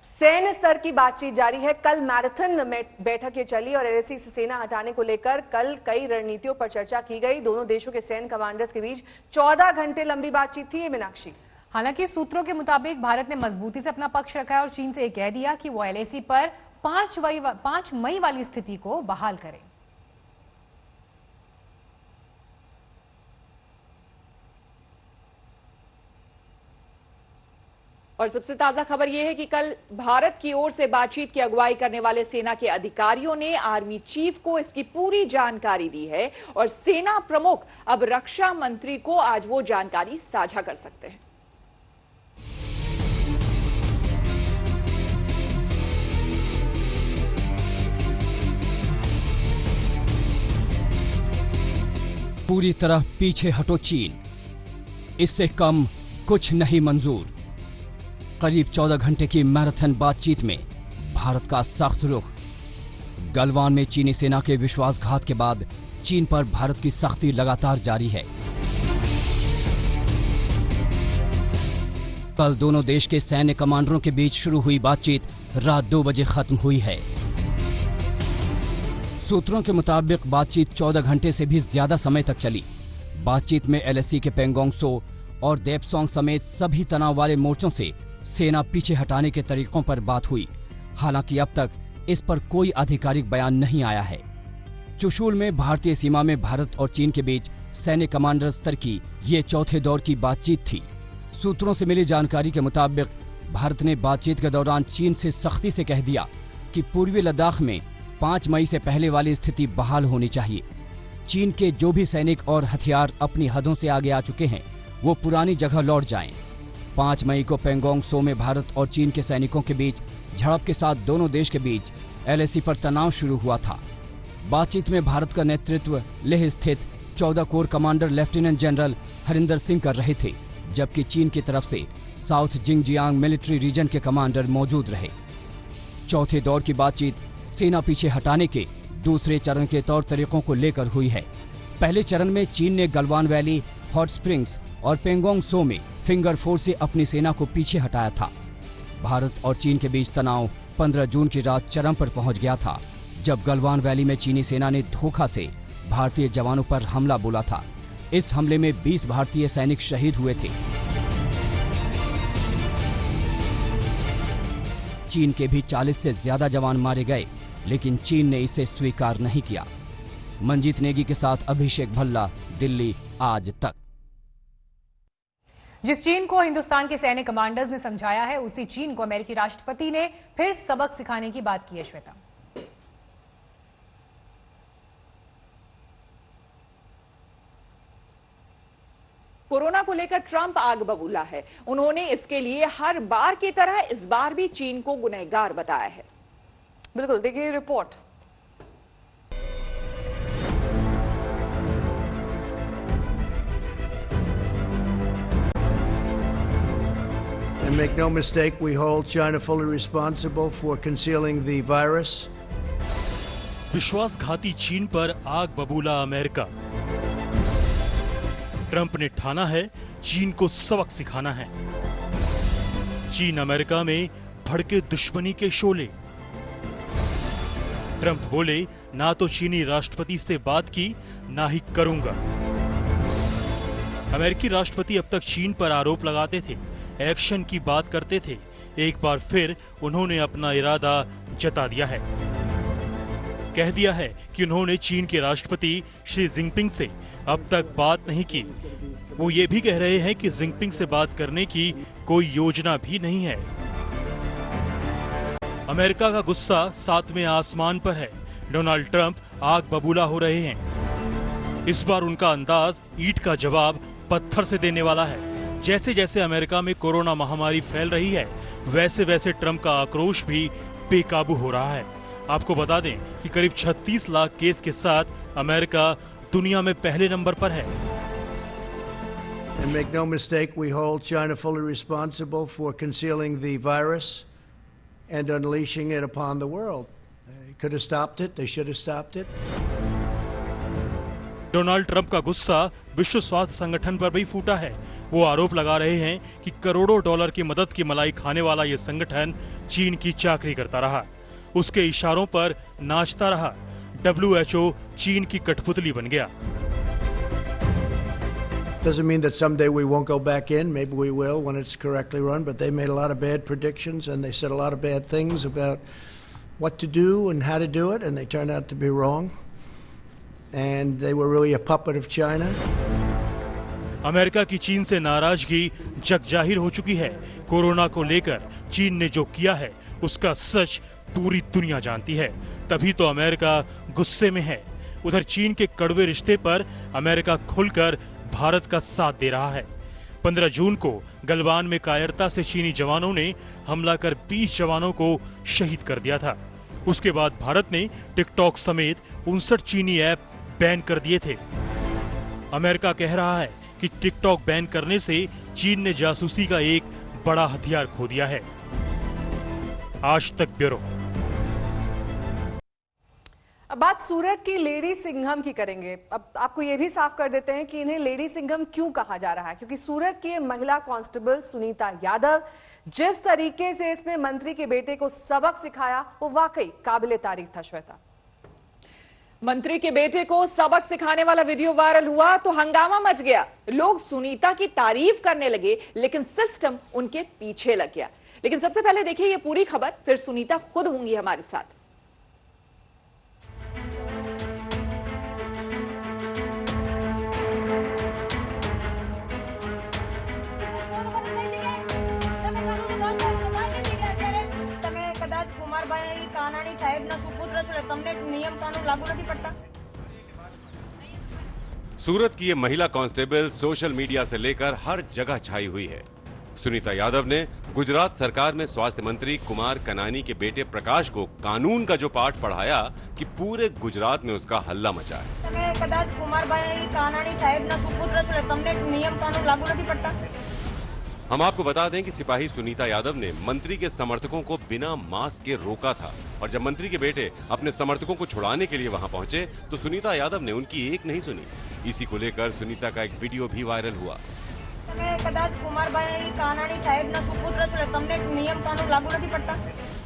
सैन्य स्तर की बातचीत जारी है। कल मैराथन में बैठक ये चली और एलएसी से सेना हटाने को लेकर कल कई रणनीतियों पर चर्चा की गई। दोनों देशों के सैन्य कमांडर्स के बीच 14 घंटे लंबी बातचीत थी। मीनाक्षी, हालांकि सूत्रों के मुताबिक भारत ने मजबूती से अपना पक्ष रखा है और चीन से कह दिया कि वो एलएसी पर 5 मई वाली स्थिति को बहाल करे। और सबसे ताजा खबर यह है कि कल भारत की ओर से बातचीत की अगुवाई करने वाले सेना के अधिकारियों ने आर्मी चीफ को इसकी पूरी जानकारी दी है और सेना प्रमुख अब रक्षा मंत्री को आज वो जानकारी साझा कर सकते हैं। पूरी तरह पीछे हटो चीन, इससे कम कुछ नहीं मंजूर। करीब 14 घंटे की मैराथन बातचीत में भारत का सख्त रुख। गलवान में चीनी सेना के विश्वासघात के बाद चीन पर भारत की सख्ती लगातार जारी है। कल दोनों देश के सैन्य कमांडरों के बीच शुरू हुई बातचीत रात 2 बजे खत्म हुई है। सूत्रों के मुताबिक बातचीत 14 घंटे से भी ज्यादा समय तक चली। बातचीत में एलएसी के पेंगोंग सो और देपसोंग समेत सभी तनाव वाले मोर्चों से सेना पीछे हटाने के तरीकों पर बात हुई। हालांकि अब तक इस पर कोई आधिकारिक बयान नहीं आया है। चुशूल में भारतीय सीमा में भारत और चीन के बीच सैन्य कमांडर स्तर की ये चौथे दौर की बातचीत थी। सूत्रों से मिली जानकारी के मुताबिक भारत ने बातचीत के दौरान चीन से सख्ती से कह दिया कि पूर्वी लद्दाख में 5 मई से पहले वाली स्थिति बहाल होनी चाहिए। चीन के जो भी सैनिक और हथियार अपनी हदों से आगे आ चुके हैं वो पुरानी जगह लौट जाएं। 5 मई को पेंगोंग सो में भारत और चीन के सैनिकों के बीच झड़प के साथ दोनों देश के बीच एलएसी पर तनाव शुरू हुआ था। बातचीत में भारत का नेतृत्व लेह स्थित 14 core commander lieutenant general Harinder Singh कर रहे थे, जबकि चीन की तरफ से साउथ जिंगजियांग मिलिट्री रीजन के कमांडर मौजूद रहे। चौथे दौर की बातचीत सेना पीछे हटाने के दूसरे चरण के तौर तरीकों को लेकर हुई है। पहले चरण में चीन ने गलवान वैली, हॉट स्प्रिंग्स और पेंगोंग सो में फिंगर 4 से अपनी सेना को पीछे हटाया था। भारत और चीन के बीच तनाव 15 जून की रात चरम पर पहुंच गया था, जब गलवान वैली में चीनी सेना ने धोखा से भारतीय जवानों पर हमला बोला था। इस हमले में 20 भारतीय सैनिक शहीद हुए थे। चीन के भी 40 से ज्यादा जवान मारे गए, लेकिन चीन ने इसे स्वीकार नहीं किया। मंजीत नेगी के साथ अभिषेक भल्ला, दिल्ली आज तक। जिस चीन को हिंदुस्तान के सैन्य कमांडर्स ने समझाया है, उसी चीन को अमेरिकी राष्ट्रपति ने फिर सबक सिखाने की बात की है। श्वेता, कोरोना को लेकर ट्रंप आग बबूला है। उन्होंने इसके लिए हर बार की तरह इस बार भी चीन को गुनहगार बताया है। बिल्कुल, देखिए report. And make no mistake, we hold China fully responsible for concealing the virus. विश्वासघाती चीन पर आग बबूला अमेरिका। ट्रंप ने ठाना है चीन को सबक सिखाना है। चीन अमेरिका में भड़के दुश्मनी के शोले। ट्रंप बोले, ना तो चीनी राष्ट्रपति से बात की, ना ही करूंगा। अमेरिकी राष्ट्रपति अब तक चीन पर आरोप लगाते थे, एक्शन की बात करते थे। एक बार फिर उन्होंने अपना इरादा जता दिया है। कह दिया है कि उन्होंने चीन के राष्ट्रपति शी जिनपिंग से अब तक बात नहीं की। वो ये भी कह रहे हैं कि जिनपिंग से बात करने की कोई योजना भी नहीं है। अमेरिका का गुस्सा 7वें आसमान पर है। डोनाल्ड ट्रंप आग बबूला हो रहे हैं। इस बार उनका अंदाज ईंट का जवाब पत्थर से देने वाला है। जैसे जैसे अमेरिका में कोरोना महामारी फैल रही है, वैसे वैसे ट्रंप का आक्रोश भी बेकाबू हो रहा है। आपको बता दें कि करीब 36 लाख केस के साथ अमेरिका दुनिया में पहले नंबर पर है। And make no mistake, we hold China fully responsible for concealing the virus and unleashing it upon the world. They could have stopped it. They should have stopped it. Donald Trump का गुस्सा विश्व स्वास्थ्य संगठन पर भी फूटा है। वो आरोप लगा रहे हैं कि करोड़ों डॉलर की मदद की मलाई खाने वाला ये संगठन चीन की चाकरी करता रहा, उसके इशारों पर नाचता रहा। WHO चीन की कठपुतली बन गया। Doesn't mean that someday we won't go back in. Maybe we will when it's correctly run. But they made a lot of bad predictions and they said a lot of bad things about what to do and how to do it, and they turned out to be wrong. And they were really a puppet of China. America की चीन से नाराजगी जग जाहिर हो चुकी है। Corona को लेकर चीन ने जो किया है उसका सच पूरी दुनिया जानती है, तभी तो अमेरिका गुस्से में है। उधर चीन के कड़वे रिश्ते पर अमेरिका खुलकर भारत का साथ दे रहा है। 15 जून को गलवान में कायरता से चीनी जवानों ने हमला कर 20 जवानों को शहीद कर दिया था। उसके बाद भारत ने टिकटॉक समेत 59 चीनी ऐप बैन कर दिए थे। अमेरिका कह रहा है कि टिकटॉक बैन करने से चीन ने जासूसी का एक बड़ा हथियार खो दिया है। आज तक ब्यूरो। अब बात सूरत की लेडी सिंघम की करेंगे। अब आपको ये भी साफ कर देते हैं कि इन्हें लेडी सिंघम क्यों कहा जा रहा है, क्योंकि सूरत की महिला कांस्टेबल सुनीता यादव जिस तरीके से इसने मंत्री के बेटे को सबक सिखाया वो वाकई काबिले तारीफ था। श्वेता, मंत्री के बेटे को सबक सिखाने वाला वीडियो वायरल हुआ तो हंगामा मच गया। लोग सुनीता की तारीफ करने लगे, लेकिन सिस्टम उनके पीछे लग गया। लेकिन सबसे पहले देखिए ये पूरी खबर, फिर सुनीता खुद होंगी हमारे साथ। सूरत की ये महिला कांस्टेबल सोशल मीडिया से लेकर हर जगह छाई हुई है। सुनीता यादव ने गुजरात सरकार में स्वास्थ्य मंत्री कुमार कनानी के बेटे प्रकाश को कानून का जो पाठ पढ़ाया कि पूरे गुजरात में उसका हल्ला मचा है। हम आपको बता दें कि सिपाही सुनीता यादव ने मंत्री के समर्थकों को बिना मास्क के रोका था, और जब मंत्री के बेटे अपने समर्थकों को छुड़ाने के लिए वहां पहुंचे तो सुनीता यादव ने उनकी एक नहीं सुनी। इसी को लेकर सुनीता का एक वीडियो भी वायरल हुआ।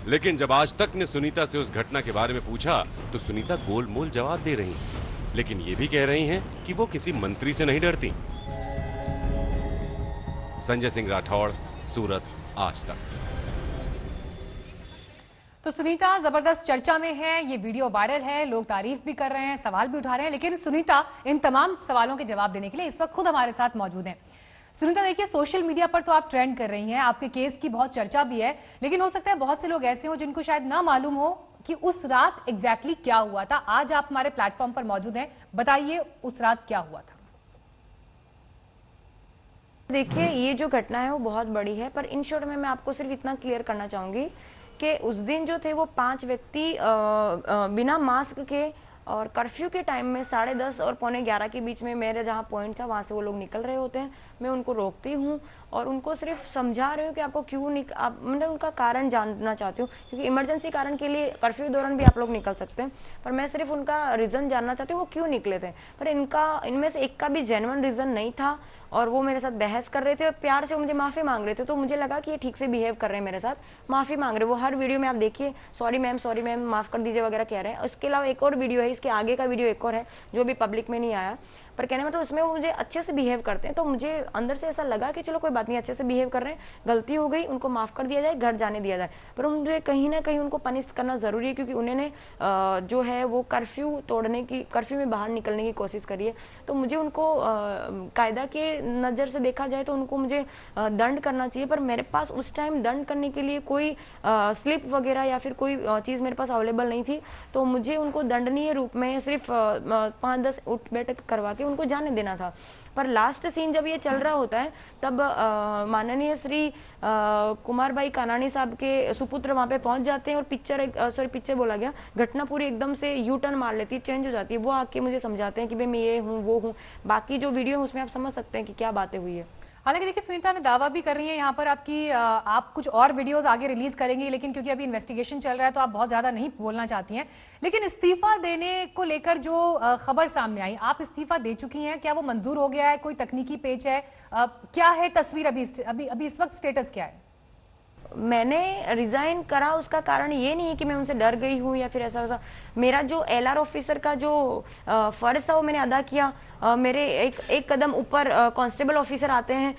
लेकिन जब आज तक ने सुनीता से उस घटना के बारे में पूछा तो सुनीता गोलमोल जवाब दे रही हैं, लेकिन ये भी कह रही हैं कि वो किसी मंत्री से नहीं डरती। संजय सिंह राठौड़, सूरत, आज तक। तो सुनीता जबरदस्त चर्चा में है, ये वीडियो वायरल है, लोग तारीफ भी कर रहे हैं, सवाल भी उठा रहे हैं, लेकिन सुनीता इन तमाम सवालों के जवाब देने के लिए इस वक्त खुद हमारे साथ मौजूद हैं। सुनीता देखिए, सोशल मीडिया पर तो आप ट्रेंड कर रही हैं, आपके केस की बहुत चर्चा भी है, लेकिन हो सकता है बहुत से लोग ऐसे हो जिनको शायद ना मालूम हो कि उस रात एग्जैक्टली क्या हुआ था। आज आप हमारे प्लेटफॉर्म पर मौजूद हैं, बताइए उस रात क्या हुआ था। देखिए, ये जो घटना है वो बहुत बड़ी है, पर इन शॉर्ट में मैं आपको सिर्फ इतना क्लियर करना चाहूंगी कि उस दिन जो थे वो 5 व्यक्ति बिना मास्क के और कर्फ्यू के टाइम में 10:30 और 11:15 के बीच में मेरे जहाँ पॉइंट था वहाँ से वो लोग निकल रहे होते हैं। मैं उनको रोकती हूँ और उनको सिर्फ समझा रही हूँ कि आपको क्यों मतलब उनका कारण जानना चाहती हूँ, क्योंकि इमरजेंसी कारण के लिए कर्फ्यू के दौरान भी आप लोग निकल सकते हैं, पर मैं सिर्फ उनका रीज़न जानना चाहती हूँ वो क्यों निकले थे। पर इनमें से एक का भी जेन्युइन रीज़न नहीं था और वो मेरे साथ बहस कर रहे थे और प्यार से मुझे माफ़ी मांग रहे थे, तो मुझे लगा कि ये ठीक से बिहेव कर रहे हैं मेरे साथ, माफ़ी मांग रहे। वो हर वीडियो में आप देखिए सॉरी मैम माफ़ कर दीजिए वगैरह कह रहे हैं। उसके अलावा एक और वीडियो है, इसके आगे का वीडियो एक और है जो भी पब्लिक में नहीं आया, पर कहने मतलब उसमें वो मुझे अच्छे से बिहेव करते हैं, तो मुझे अंदर से ऐसा लगा कि चलो कोई बात नहीं, अच्छे से बिहेव कर रहे हैं, गलती हो गई, उनको माफ़ कर दिया जाए, घर जाने दिया जाए। पर मुझे कहीं ना कहीं उनको पनिश करना ज़रूरी है, क्योंकि उन्होंने जो है वो कर्फ्यू में बाहर निकलने की कोशिश करी है। तो मुझे उनको कायदा के नज़र से देखा जाए तो उनको मुझे दंड करना चाहिए, पर मेरे पास उस टाइम दंड करने के लिए कोई स्लिप वगैरह या फिर कोई चीज़ मेरे पास अवेलेबल नहीं थी, तो मुझे उनको दंडनीय रूप में सिर्फ 5-10 उठ बैठक करवा के उनको जाने देना था। पर लास्ट सीन जब ये चल रहा होता है तब माननीय श्री कुमार भाई कानानी साहब के सुपुत्र वहां पे पहुंच जाते हैं और पिक्चर बोला गया, घटना पूरी एकदम से यू टर्न मार लेती है, चेंज हो जाती है। वो आके मुझे समझाते हैं कि भाई मैं ये हूँ वो हूँ, बाकी जो वीडियो है उसमें आप समझ सकते हैं कि क्या बातें हुई है। हालांकि देखिए सुनीता ने दावा भी कर रही है यहाँ पर आप कुछ और वीडियोस आगे रिलीज करेंगी, लेकिन क्योंकि अभी इन्वेस्टिगेशन चल रहा है तो आप बहुत ज्यादा नहीं बोलना चाहती हैं। लेकिन इस्तीफा देने को लेकर जो खबर सामने आई, आप इस्तीफा दे चुकी हैं, क्या वो मंजूर हो गया है? कोई तकनीकी पेच है? क्या है तस्वीर अभी इस वक्त स्टेटस क्या है? मैंने रिजाइन करा, उसका कारण ये नहीं है कि मैं उनसे डर गई हूँ या फिर ऐसा वैसा। मेरा जो LR ऑफिसर का जो फर्ज था वो मैंने अदा किया। मेरे एक कदम ऊपर कांस्टेबल ऑफिसर आते हैं,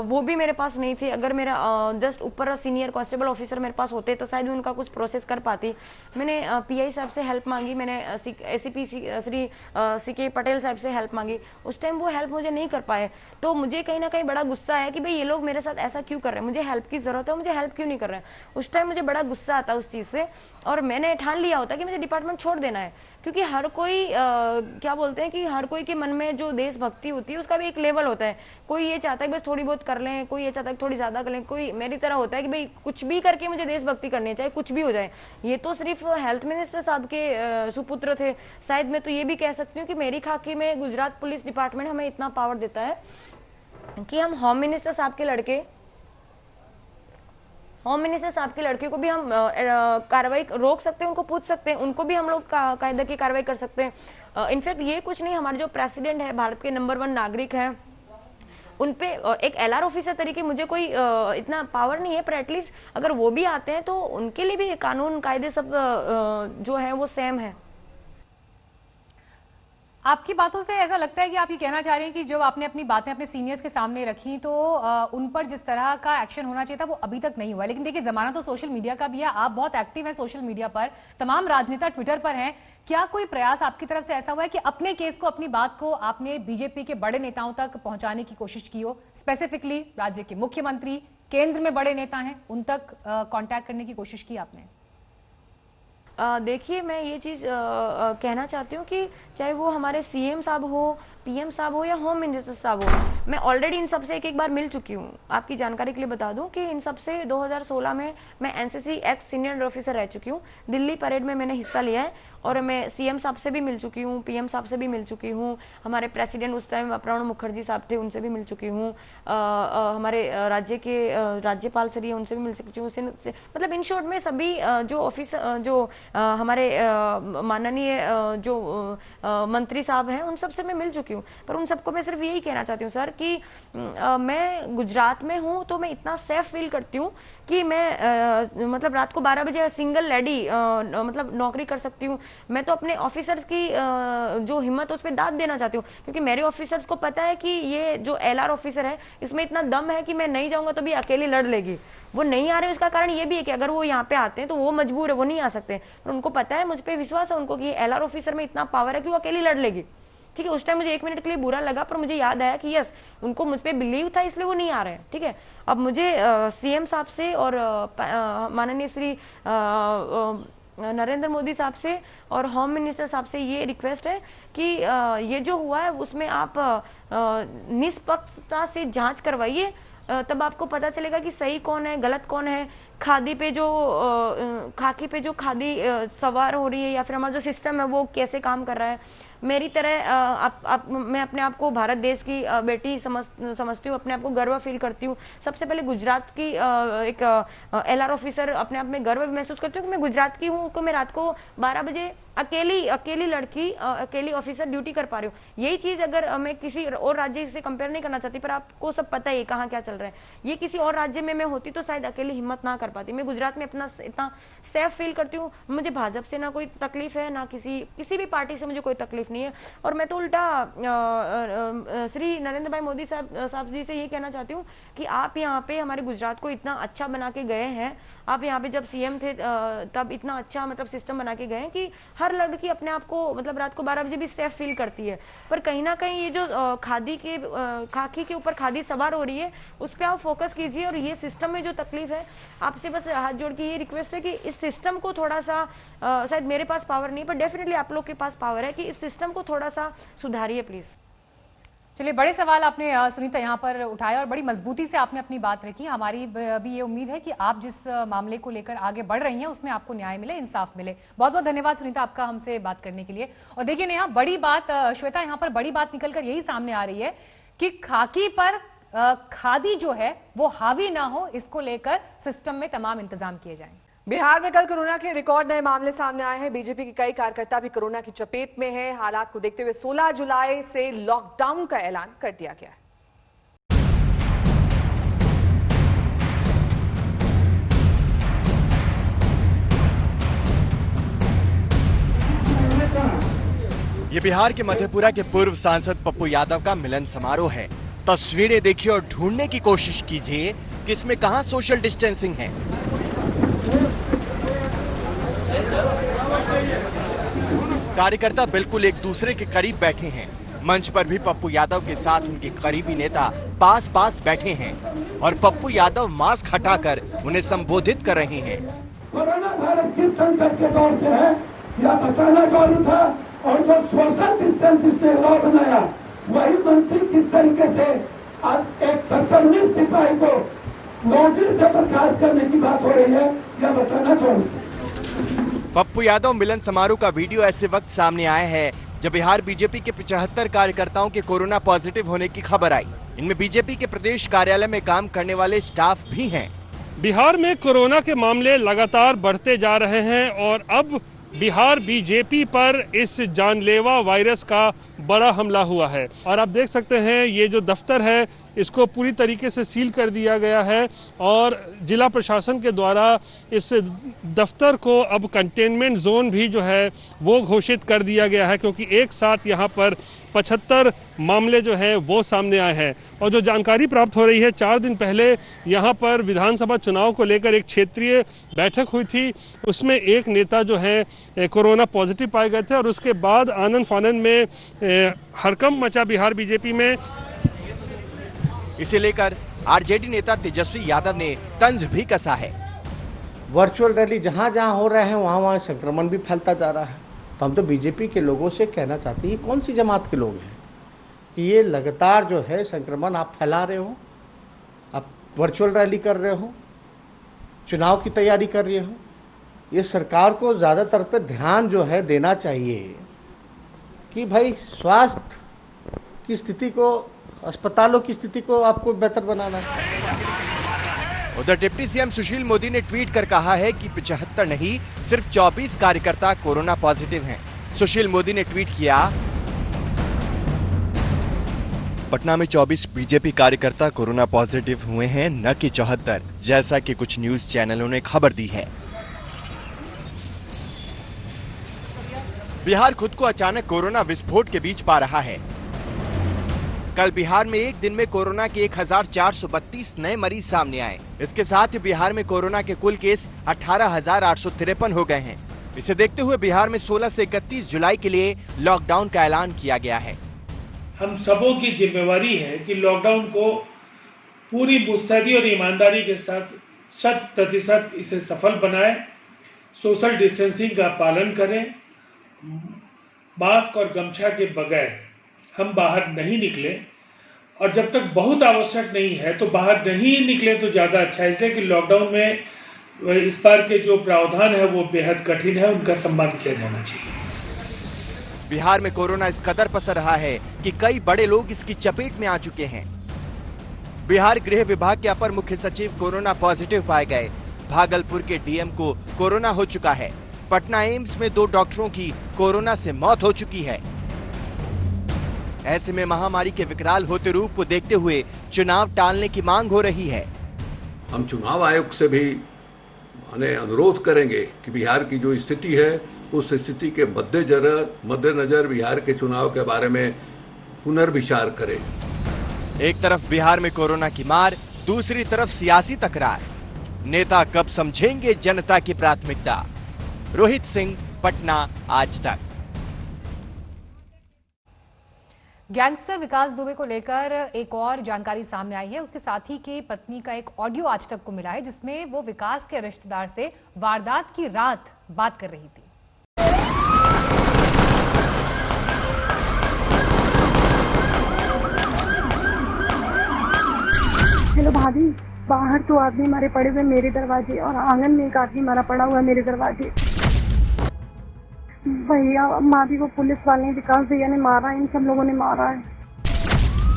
वो भी मेरे पास नहीं थे। अगर मेरा जस्ट ऊपर सीनियर कांस्टेबल ऑफिसर मेरे पास होते तो शायद उनका कुछ प्रोसेस कर पाती। मैंने PI साहब से हेल्प मांगी, मैंने ACP श्री CK पटेल साहब से हेल्प मांगी। उस टाइम वो हेल्प मुझे नहीं कर पाए, तो मुझे कहीं ना कहीं बड़ा गुस्सा है कि भाई ये लोग मेरे साथ ऐसा क्यों कर रहे हैं, मुझे हेल्प की जरूरत है, मुझे हेल्प क्यों नहीं कर रहे हैं। उस टाइम मुझे बड़ा गुस्सा आता उस चीज से, और मैंने ठान लिया होता कि मुझे डिपार्टमेंट छोड़ देना है। क्योंकि हर कोई क्या बोलते हैं कि हर कोई के मन में जो देशभक्ति होती है उसका भी एक लेवल होता है। कोई ये चाहता है बस थोड़ी बहुत कर लें, कोई ये चाहता है थोड़ी ज्यादा कर लें, कोई मेरी तरह होता है कि भाई कुछ भी करके मुझे देशभक्ति करनी है, चाहे कुछ भी हो जाए। ये तो सिर्फ हेल्थ मिनिस्टर साहब के सुपुत्र थे। शायद मैं तो ये भी कह सकती हूँ कि मेरी खाकी में गुजरात पुलिस डिपार्टमेंट हमें इतना पावर देता है कि हम होम मिनिस्टर साहब के लड़के को भी हम कार्रवाई रोक सकते हैं, उनको पूछ सकते हैं, उनको भी हम लोग कायदे की कार्रवाई कर सकते हैं। इनफैक्ट ये कुछ नहीं, हमारे जो प्रेसिडेंट है, भारत के नंबर 1 नागरिक हैं, उनपे एक LR ऑफिसर तरीके मुझे कोई इतना पावर नहीं है, पर एटलीस्ट अगर वो भी आते हैं तो उनके लिए भी कानून कायदे सब जो है वो सेम है। आपकी बातों से ऐसा लगता है कि आप ये कहना चाह रहे हैं कि जब आपने अपनी बातें अपने सीनियर्स के सामने रखी तो उन पर जिस तरह का एक्शन होना चाहिए था वो अभी तक नहीं हुआ। लेकिन देखिए जमाना तो सोशल मीडिया का भी है, आप बहुत एक्टिव हैं सोशल मीडिया पर, तमाम राजनेता ट्विटर पर हैं। क्या कोई प्रयास आपकी तरफ से ऐसा हुआ है कि अपने केस को, अपनी बात को आपने बीजेपी के बड़े नेताओं तक पहुंचाने की कोशिश की हो? स्पेसिफिकली राज्य के मुख्यमंत्री, केंद्र में बड़े नेता हैं, उन तक कॉन्टैक्ट करने की कोशिश की आपने? देखिए मैं ये चीज कहना चाहती हूँ कि चाहे वो हमारे CM साहब हो, PM साहब हो या होम मिनिस्टर साहब हो, मैं ऑलरेडी इन सबसे एक बार मिल चुकी हूँ। आपकी जानकारी के लिए बता दूं कि इन सबसे 2016 में मैं NCC एक्स सीनियर ऑफिसर रह चुकी हूँ। दिल्ली परेड में मैंने हिस्सा लिया है और मैं CM साहब से भी मिल चुकी हूँ, PM साहब से भी मिल चुकी हूँ, हमारे प्रेसिडेंट उस टाइम प्रणब मुखर्जी साहब थे, उनसे भी मिल चुकी हूँ, हमारे राज्य के राज्यपाल श्री उनसे भी मिल चुकी हूँ। मतलब इन शॉर्ट में सभी जो ऑफिसर जो हमारे माननीय जो मंत्री साहब हैं उन सबसे मैं मिल चुकी हूँ। पर उन सबको मैं सिर्फ यही कहना चाहती हूँ सर कि मैं गुजरात में हूँ तो मैं इतना सेफ फील करती हूँ कि मैं मतलब रात को 12 बजे सिंगल लेडी मतलब नौकरी कर सकती हूँ। मैं तो अपने ऑफिसर्स की जो हिम्मत उस पर दाद देना चाहती हूँ, क्योंकि मेरे ऑफिसर्स को पता है कि ये जो LR ऑफिसर है इसमें इतना दम है कि मैं नहीं जाऊंगा तो भी अकेली लड़ लेगी। वो नहीं आ रहे, उसका कारण ये भी है कि अगर वो यहाँ पे आते हैं तो वो मजबूर है, वो नहीं आ सकते, पर उनको पता है, मुझ पे विश्वास है उनको कि LR ऑफिसर में इतना पावर है कि वो अकेली लड़ लेगी। ठीक है, उस टाइम मुझे 1 मिनट के लिए बुरा लगा, पर मुझे याद आया कि यस उनको मुझ पे बिलीव था इसलिए वो नहीं आ रहे हैं। ठीक है, अब मुझे CM साहब से और माननीय श्री नरेंद्र मोदी साहब से और होम मिनिस्टर साहब से ये रिक्वेस्ट है कि ये जो हुआ है उसमें आप निष्पक्षता से जांच करवाइए, तब आपको पता चलेगा कि सही कौन है गलत कौन है। खाकी पे जो खादी सवार हो रही है या फिर हमारा जो सिस्टम है वो कैसे काम कर रहा है। मेरी तरह मैं अपने आप को भारत देश की बेटी समझती हूँ, अपने आप को गर्व फील करती हूँ। सबसे पहले गुजरात की एक LR ऑफिसर अपने आप में गर्व महसूस करती हूँ कि मैं गुजरात की हूँ, कि मैं रात को 12 बजे अकेली लड़की अकेली ऑफिसर ड्यूटी कर पा रही हूँ। यही चीज अगर मैं किसी और राज्य से कंपेयर नहीं करना चाहती, पर आपको सब पता है कहाँ क्या चल रहा है। ये किसी और राज्य में मैं होती तो शायद अकेली हिम्मत ना कर पाती। मैं गुजरात में अपना इतना सेफ फील करती हूँ। मुझे भाजपा से ना कोई तकलीफ है, ना किसी भी पार्टी से मुझे कोई तकलीफ नहीं है। और मैं तो उल्टा श्री नरेंद्र भाई मोदी साहब जी से ये कहना चाहती हूँ कि आप यहाँ पे हमारे गुजरात को इतना अच्छा बना के गए हैं। आप यहाँ पे जब CM थे तब इतना अच्छा मतलब सिस्टम बना के गए कि हर लड़की अपने आप को मतलब रात को 12 बजे भी सेफ फील करती है। पर कहीं ना कहीं ये जो खाकी के ऊपर खादी सवार हो रही है उस पर आप फोकस कीजिए। और ये सिस्टम में जो तकलीफ है, आपसे बस हाथ जोड़ के ये रिक्वेस्ट है कि इस सिस्टम को थोड़ा सा शायद मेरे पास पावर नहीं, पर डेफिनेटली आप लोग के पास पावर है कि इस सिस्टम को थोड़ा सा सुधारिए प्लीज। चलिए, बड़े सवाल आपने सुनीता यहाँ पर उठाया और बड़ी मजबूती से आपने अपनी बात रखी। हमारी भी ये उम्मीद है कि आप जिस मामले को लेकर आगे बढ़ रही हैं उसमें आपको न्याय मिले, इंसाफ मिले। बहुत बहुत धन्यवाद सुनीता आपका हमसे बात करने के लिए। और देखिए नेहा, बड़ी बात श्वेता, यहाँ पर बड़ी बात निकलकर यही सामने आ रही है कि खाकी पर खादी जो है वो हावी ना हो, इसको लेकर सिस्टम में तमाम इंतजाम किए जाएं। बिहार में कल कोरोना के रिकॉर्ड नए मामले सामने आए हैं। बीजेपी के कई कार्यकर्ता भी कोरोना की चपेट में हैं। हालात को देखते हुए 16 जुलाई से लॉकडाउन का ऐलान कर दिया गया है। ये बिहार के मधेपुरा के पूर्व सांसद पप्पू यादव का मिलन समारोह है। तस्वीरें देखिए और ढूंढने की कोशिश कीजिए कि इसमें कहां सोशल डिस्टेंसिंग है। कार्यकर्ता बिल्कुल एक दूसरे के करीब बैठे हैं। मंच पर भी पप्पू यादव के साथ उनके करीबी नेता पास पास बैठे हैं और पप्पू यादव मास्क हटाकर उन्हें संबोधित कर रहे हैं। कोरोना वायरस किस संकट के दौर से है यह बताना जरूरी था, और जो सोशल डिस्टेंस इसने लॉ बनाया वही मंत्री किस तरीके से आज एक कर्तव्यनिष्ठ सिपाही को नौकरी से बर्खास्त करने की बात हो रही है, यह बताना जरूरी था। पप्पू यादव मिलन समारोह का वीडियो ऐसे वक्त सामने आया है जब बिहार बीजेपी के 75 कार्यकर्ताओं के कोरोना पॉजिटिव होने की खबर आई। इनमें बीजेपी के प्रदेश कार्यालय में काम करने वाले स्टाफ भी हैं। बिहार में कोरोना के मामले लगातार बढ़ते जा रहे हैं और अब बिहार बीजेपी पर इस जानलेवा वायरस का बड़ा हमला हुआ है। और आप देख सकते हैं ये जो दफ्तर है इसको पूरी तरीके से सील कर दिया गया है और जिला प्रशासन के द्वारा इस दफ्तर को अब कंटेनमेंट जोन भी जो है वो घोषित कर दिया गया है, क्योंकि एक साथ यहाँ पर 75 मामले जो है वो सामने आए हैं। और जो जानकारी प्राप्त हो रही है, 4 दिन पहले यहाँ पर विधानसभा चुनाव को लेकर एक क्षेत्रीय बैठक हुई थी, उसमें एक नेता जो है कोरोना पॉजिटिव पाए गए थे और उसके बाद आनंद फानंद में हड़कंप मचा बिहार बीजेपी में। इसे लेकर आरजेडी नेता तेजस्वी यादव ने तंज भी कसा है। वर्चुअल रैली जहाँ जहाँ हो रहे हैं वहाँ संक्रमण भी फैलता जा रहा है। तो हम तो बीजेपी के लोगों से कहना चाहते हैं, ये कौन सी जमात के लोग हैं कि ये लगातार जो है संक्रमण आप फैला रहे हो, आप वर्चुअल रैली कर रहे हो, चुनाव की तैयारी कर रहे हो। ये सरकार को ज़्यादातर पे ध्यान जो है देना चाहिए कि भाई स्वास्थ्य की स्थिति को, अस्पतालों की स्थिति को आपको बेहतर बनाना है। उधर डिप्टी सीएम सुशील मोदी ने ट्वीट कर कहा है कि 75 नहीं सिर्फ 24 कार्यकर्ता कोरोना पॉजिटिव हैं। सुशील मोदी ने ट्वीट किया, पटना में 24 बीजेपी कार्यकर्ता कोरोना पॉजिटिव हुए हैं, न कि 74, जैसा कि कुछ न्यूज चैनलों ने खबर दी है। बिहार खुद को अचानक कोरोना विस्फोट के बीच पा रहा है। कल बिहार में एक दिन में कोरोना के 1432 नए मरीज सामने आए। इसके साथ ही बिहार में कोरोना के कुल केस 18,853 हो गए हैं। इसे देखते हुए बिहार में 16 से 31 जुलाई के लिए लॉकडाउन का ऐलान किया गया है। हम सबों की जिम्मेवारी है कि लॉकडाउन को पूरी मुस्तैदी और ईमानदारी के साथ 100% इसे सफल बनाएं, सोशल डिस्टेंसिंग का पालन करें, मास्क और गमछा के बगैर हम बाहर नहीं निकले, और जब तक बहुत आवश्यक नहीं है तो बाहर नहीं निकले तो ज़्यादा अच्छा है, इसलिए कि लॉकडाउन में इस बार के जो प्रावधान है वो बेहद कठिन है, उनका सम्मान किया जाना चाहिए। बिहार में कोरोना इस कदर पसर रहा है कि कई बड़े लोग इसकी चपेट में आ चुके हैं। बिहार गृह विभाग के अपर मुख्य सचिव कोरोना पॉजिटिव पाए गए। भागलपुर के डीएम को कोरोना हो चुका है। पटना एम्स में 2 डॉक्टरों की कोरोना से मौत हो चुकी है। ऐसे में महामारी के विकराल होते रूप को देखते हुए चुनाव टालने की मांग हो रही है। हम चुनाव आयोग से भी अनुरोध करेंगे कि बिहार की जो स्थिति है उस स्थिति के मद्देनजर बिहार के चुनाव के बारे में पुनर्विचार करें। एक तरफ बिहार में कोरोना की मार, दूसरी तरफ सियासी तकरार। नेता कब समझेंगे जनता की प्राथमिकता? रोहित सिंह, पटना, आज तक। गैंगस्टर विकास दुबे को लेकर एक और जानकारी सामने आई है। उसके साथी की पत्नी का एक ऑडियो आज तक को मिला है जिसमें वो विकास के रिश्तेदार से वारदात की रात बात कर रही थी। हेलो भाभी, बाहर 2 आदमी मारे पड़े हुए मेरे दरवाजे और आंगन में एक आदमी मारा पड़ा हुआ मेरे दरवाजे। भैया, माँ भी वो पुलिस वाले विकास भैया ने मारा, इन सब लोगों ने मारा है।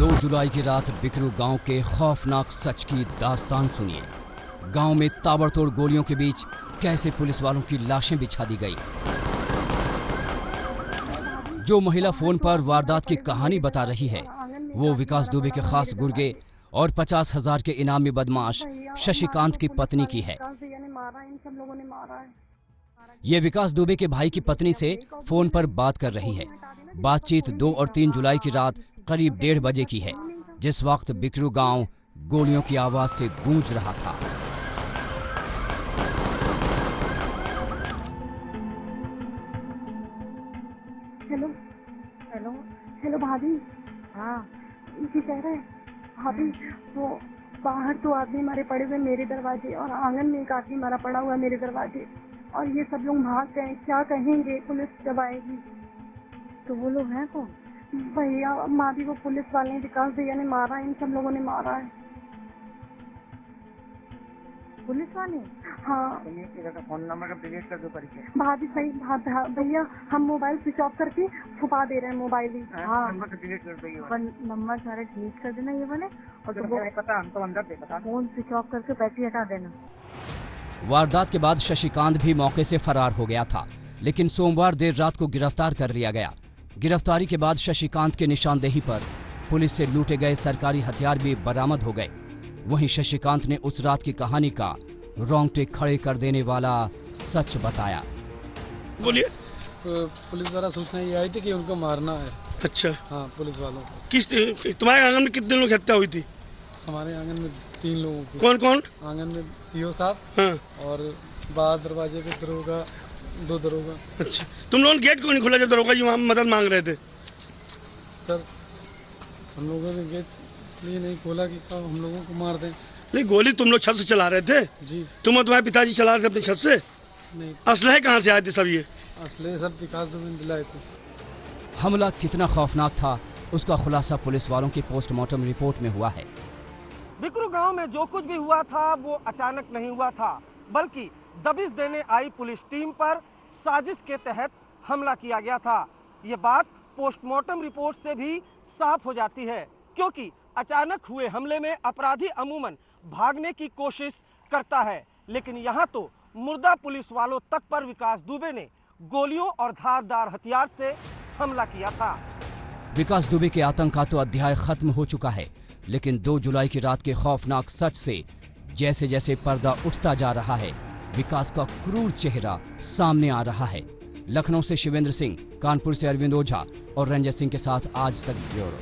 2 जुलाई की रात बिकरू गांव के खौफनाक सच की दास्तान सुनिए। गांव में ताबड़तोड़ गोलियों के बीच कैसे पुलिस वालों की लाशें बिछा दी गई। जो महिला फोन पर वारदात की कहानी बता रही है वो विकास दुबे के खास गुर्गे और 50,000 के इनामी बदमाश शशिकांत की पत्नी की है। ये विकास दुबे के भाई की पत्नी से फोन पर बात कर रही है। बातचीत 2 और 3 जुलाई की रात करीब 1:30 बजे की है, जिस वक्त बिकरू गांव गोलियों की आवाज से गूंज रहा था। हेलो हेलो हेलो भाभी। हाँ जी कह रहे हैं भाभी, वो बाहर 2 आदमी मारे पड़े हुए मेरे दरवाजे और आंगन में 1 आदमी मारा पड़ा हुआ मेरे दरवाजे, और ये सब लोग भाग गए। क्या कहेंगे पुलिस जब आएगी? तो वो लोग हैं कौन? भैया माँ भी वो पुलिस वाले हैं, विकास भैया ने मारा है, इन सब लोगों ने मारा है। पुलिस वाले? हाँ। फोन नंबर का डिलीट कर दो परिचय। भाभी सही भैया, हम मोबाइल स्विच ऑफ करके छुपा दे रहे हैं मोबाइल ही। हाँ नंबर डिलीट कर दो, नंबर सारे डिलीट कर देना ये वाले, और तो पता हम तो अंदर देखा, फोन स्विच ऑफ करके बैटरी हटा देना। वारदात के बाद शशिकांत भी मौके से फरार हो गया था, लेकिन सोमवार देर रात को गिरफ्तार कर लिया गया। गिरफ्तारी के बाद शशिकांत के निशानदेही पर पुलिस से लूटे गए सरकारी हथियार भी बरामद हो गए। वहीं शशिकांत ने उस रात की कहानी का रोंगटे खड़े कर देने वाला सच बताया। बोलिए। तो पुलिस द्वारा सूचना ये आई थी कि उनको मारना है। अच्छा। हाँ पुलिस वालों को। किस तुम्हारे आंगन में कितने लोग हत्या हुई थी? हमारे आंगन में 3 लोगों की। कौन कौन? आंगन में सीओ साहब। हाँ। और बाहर दरवाजे पे दरोगा, 2 दरोगा। अच्छा, तुम लोगों ने गेट क्यों नहीं खोला जब दरोगा जी वहाँ मदद मांग रहे थे? सर हम लोगों ने गेट इसलिए नहीं खोला कि हम लोगों को मार दें। नहीं, गोली तुम लोग छत से चला रहे थे? जी। तुम और तुम्हारे पिताजी चला रहे थे अपनी छत से? नहीं। असलहे कहाँ से आए थे सब ये? असलहे सब विकास दुबे ने दिलाए थे। हमला कितना खौफनाक था उसका खुलासा पुलिस वालों की पोस्टमार्टम रिपोर्ट में हुआ है। बिकरू गांव में जो कुछ भी हुआ था वो अचानक नहीं हुआ था, बल्कि दबिश देने आई पुलिस टीम पर साजिश के तहत हमला किया गया था। ये बात पोस्टमार्टम रिपोर्ट से भी साफ हो जाती है, क्योंकि अचानक हुए हमले में अपराधी अमूमन भागने की कोशिश करता है, लेकिन यहाँ तो मुर्दा पुलिस वालों तक पर विकास दुबे ने गोलियों और धारदार हथियार से हमला किया था। विकास दुबे के आतंक का तो अध्याय खत्म हो चुका है, लेकिन 2 जुलाई की रात के खौफनाक सच से जैसे जैसे पर्दा उठता जा रहा है, विकास का क्रूर चेहरा सामने आ रहा है। लखनऊ से शिवेंद्र सिंह, कानपुर से अरविंद ओझा और रंजन सिंह के साथ आज तक ब्यूरो।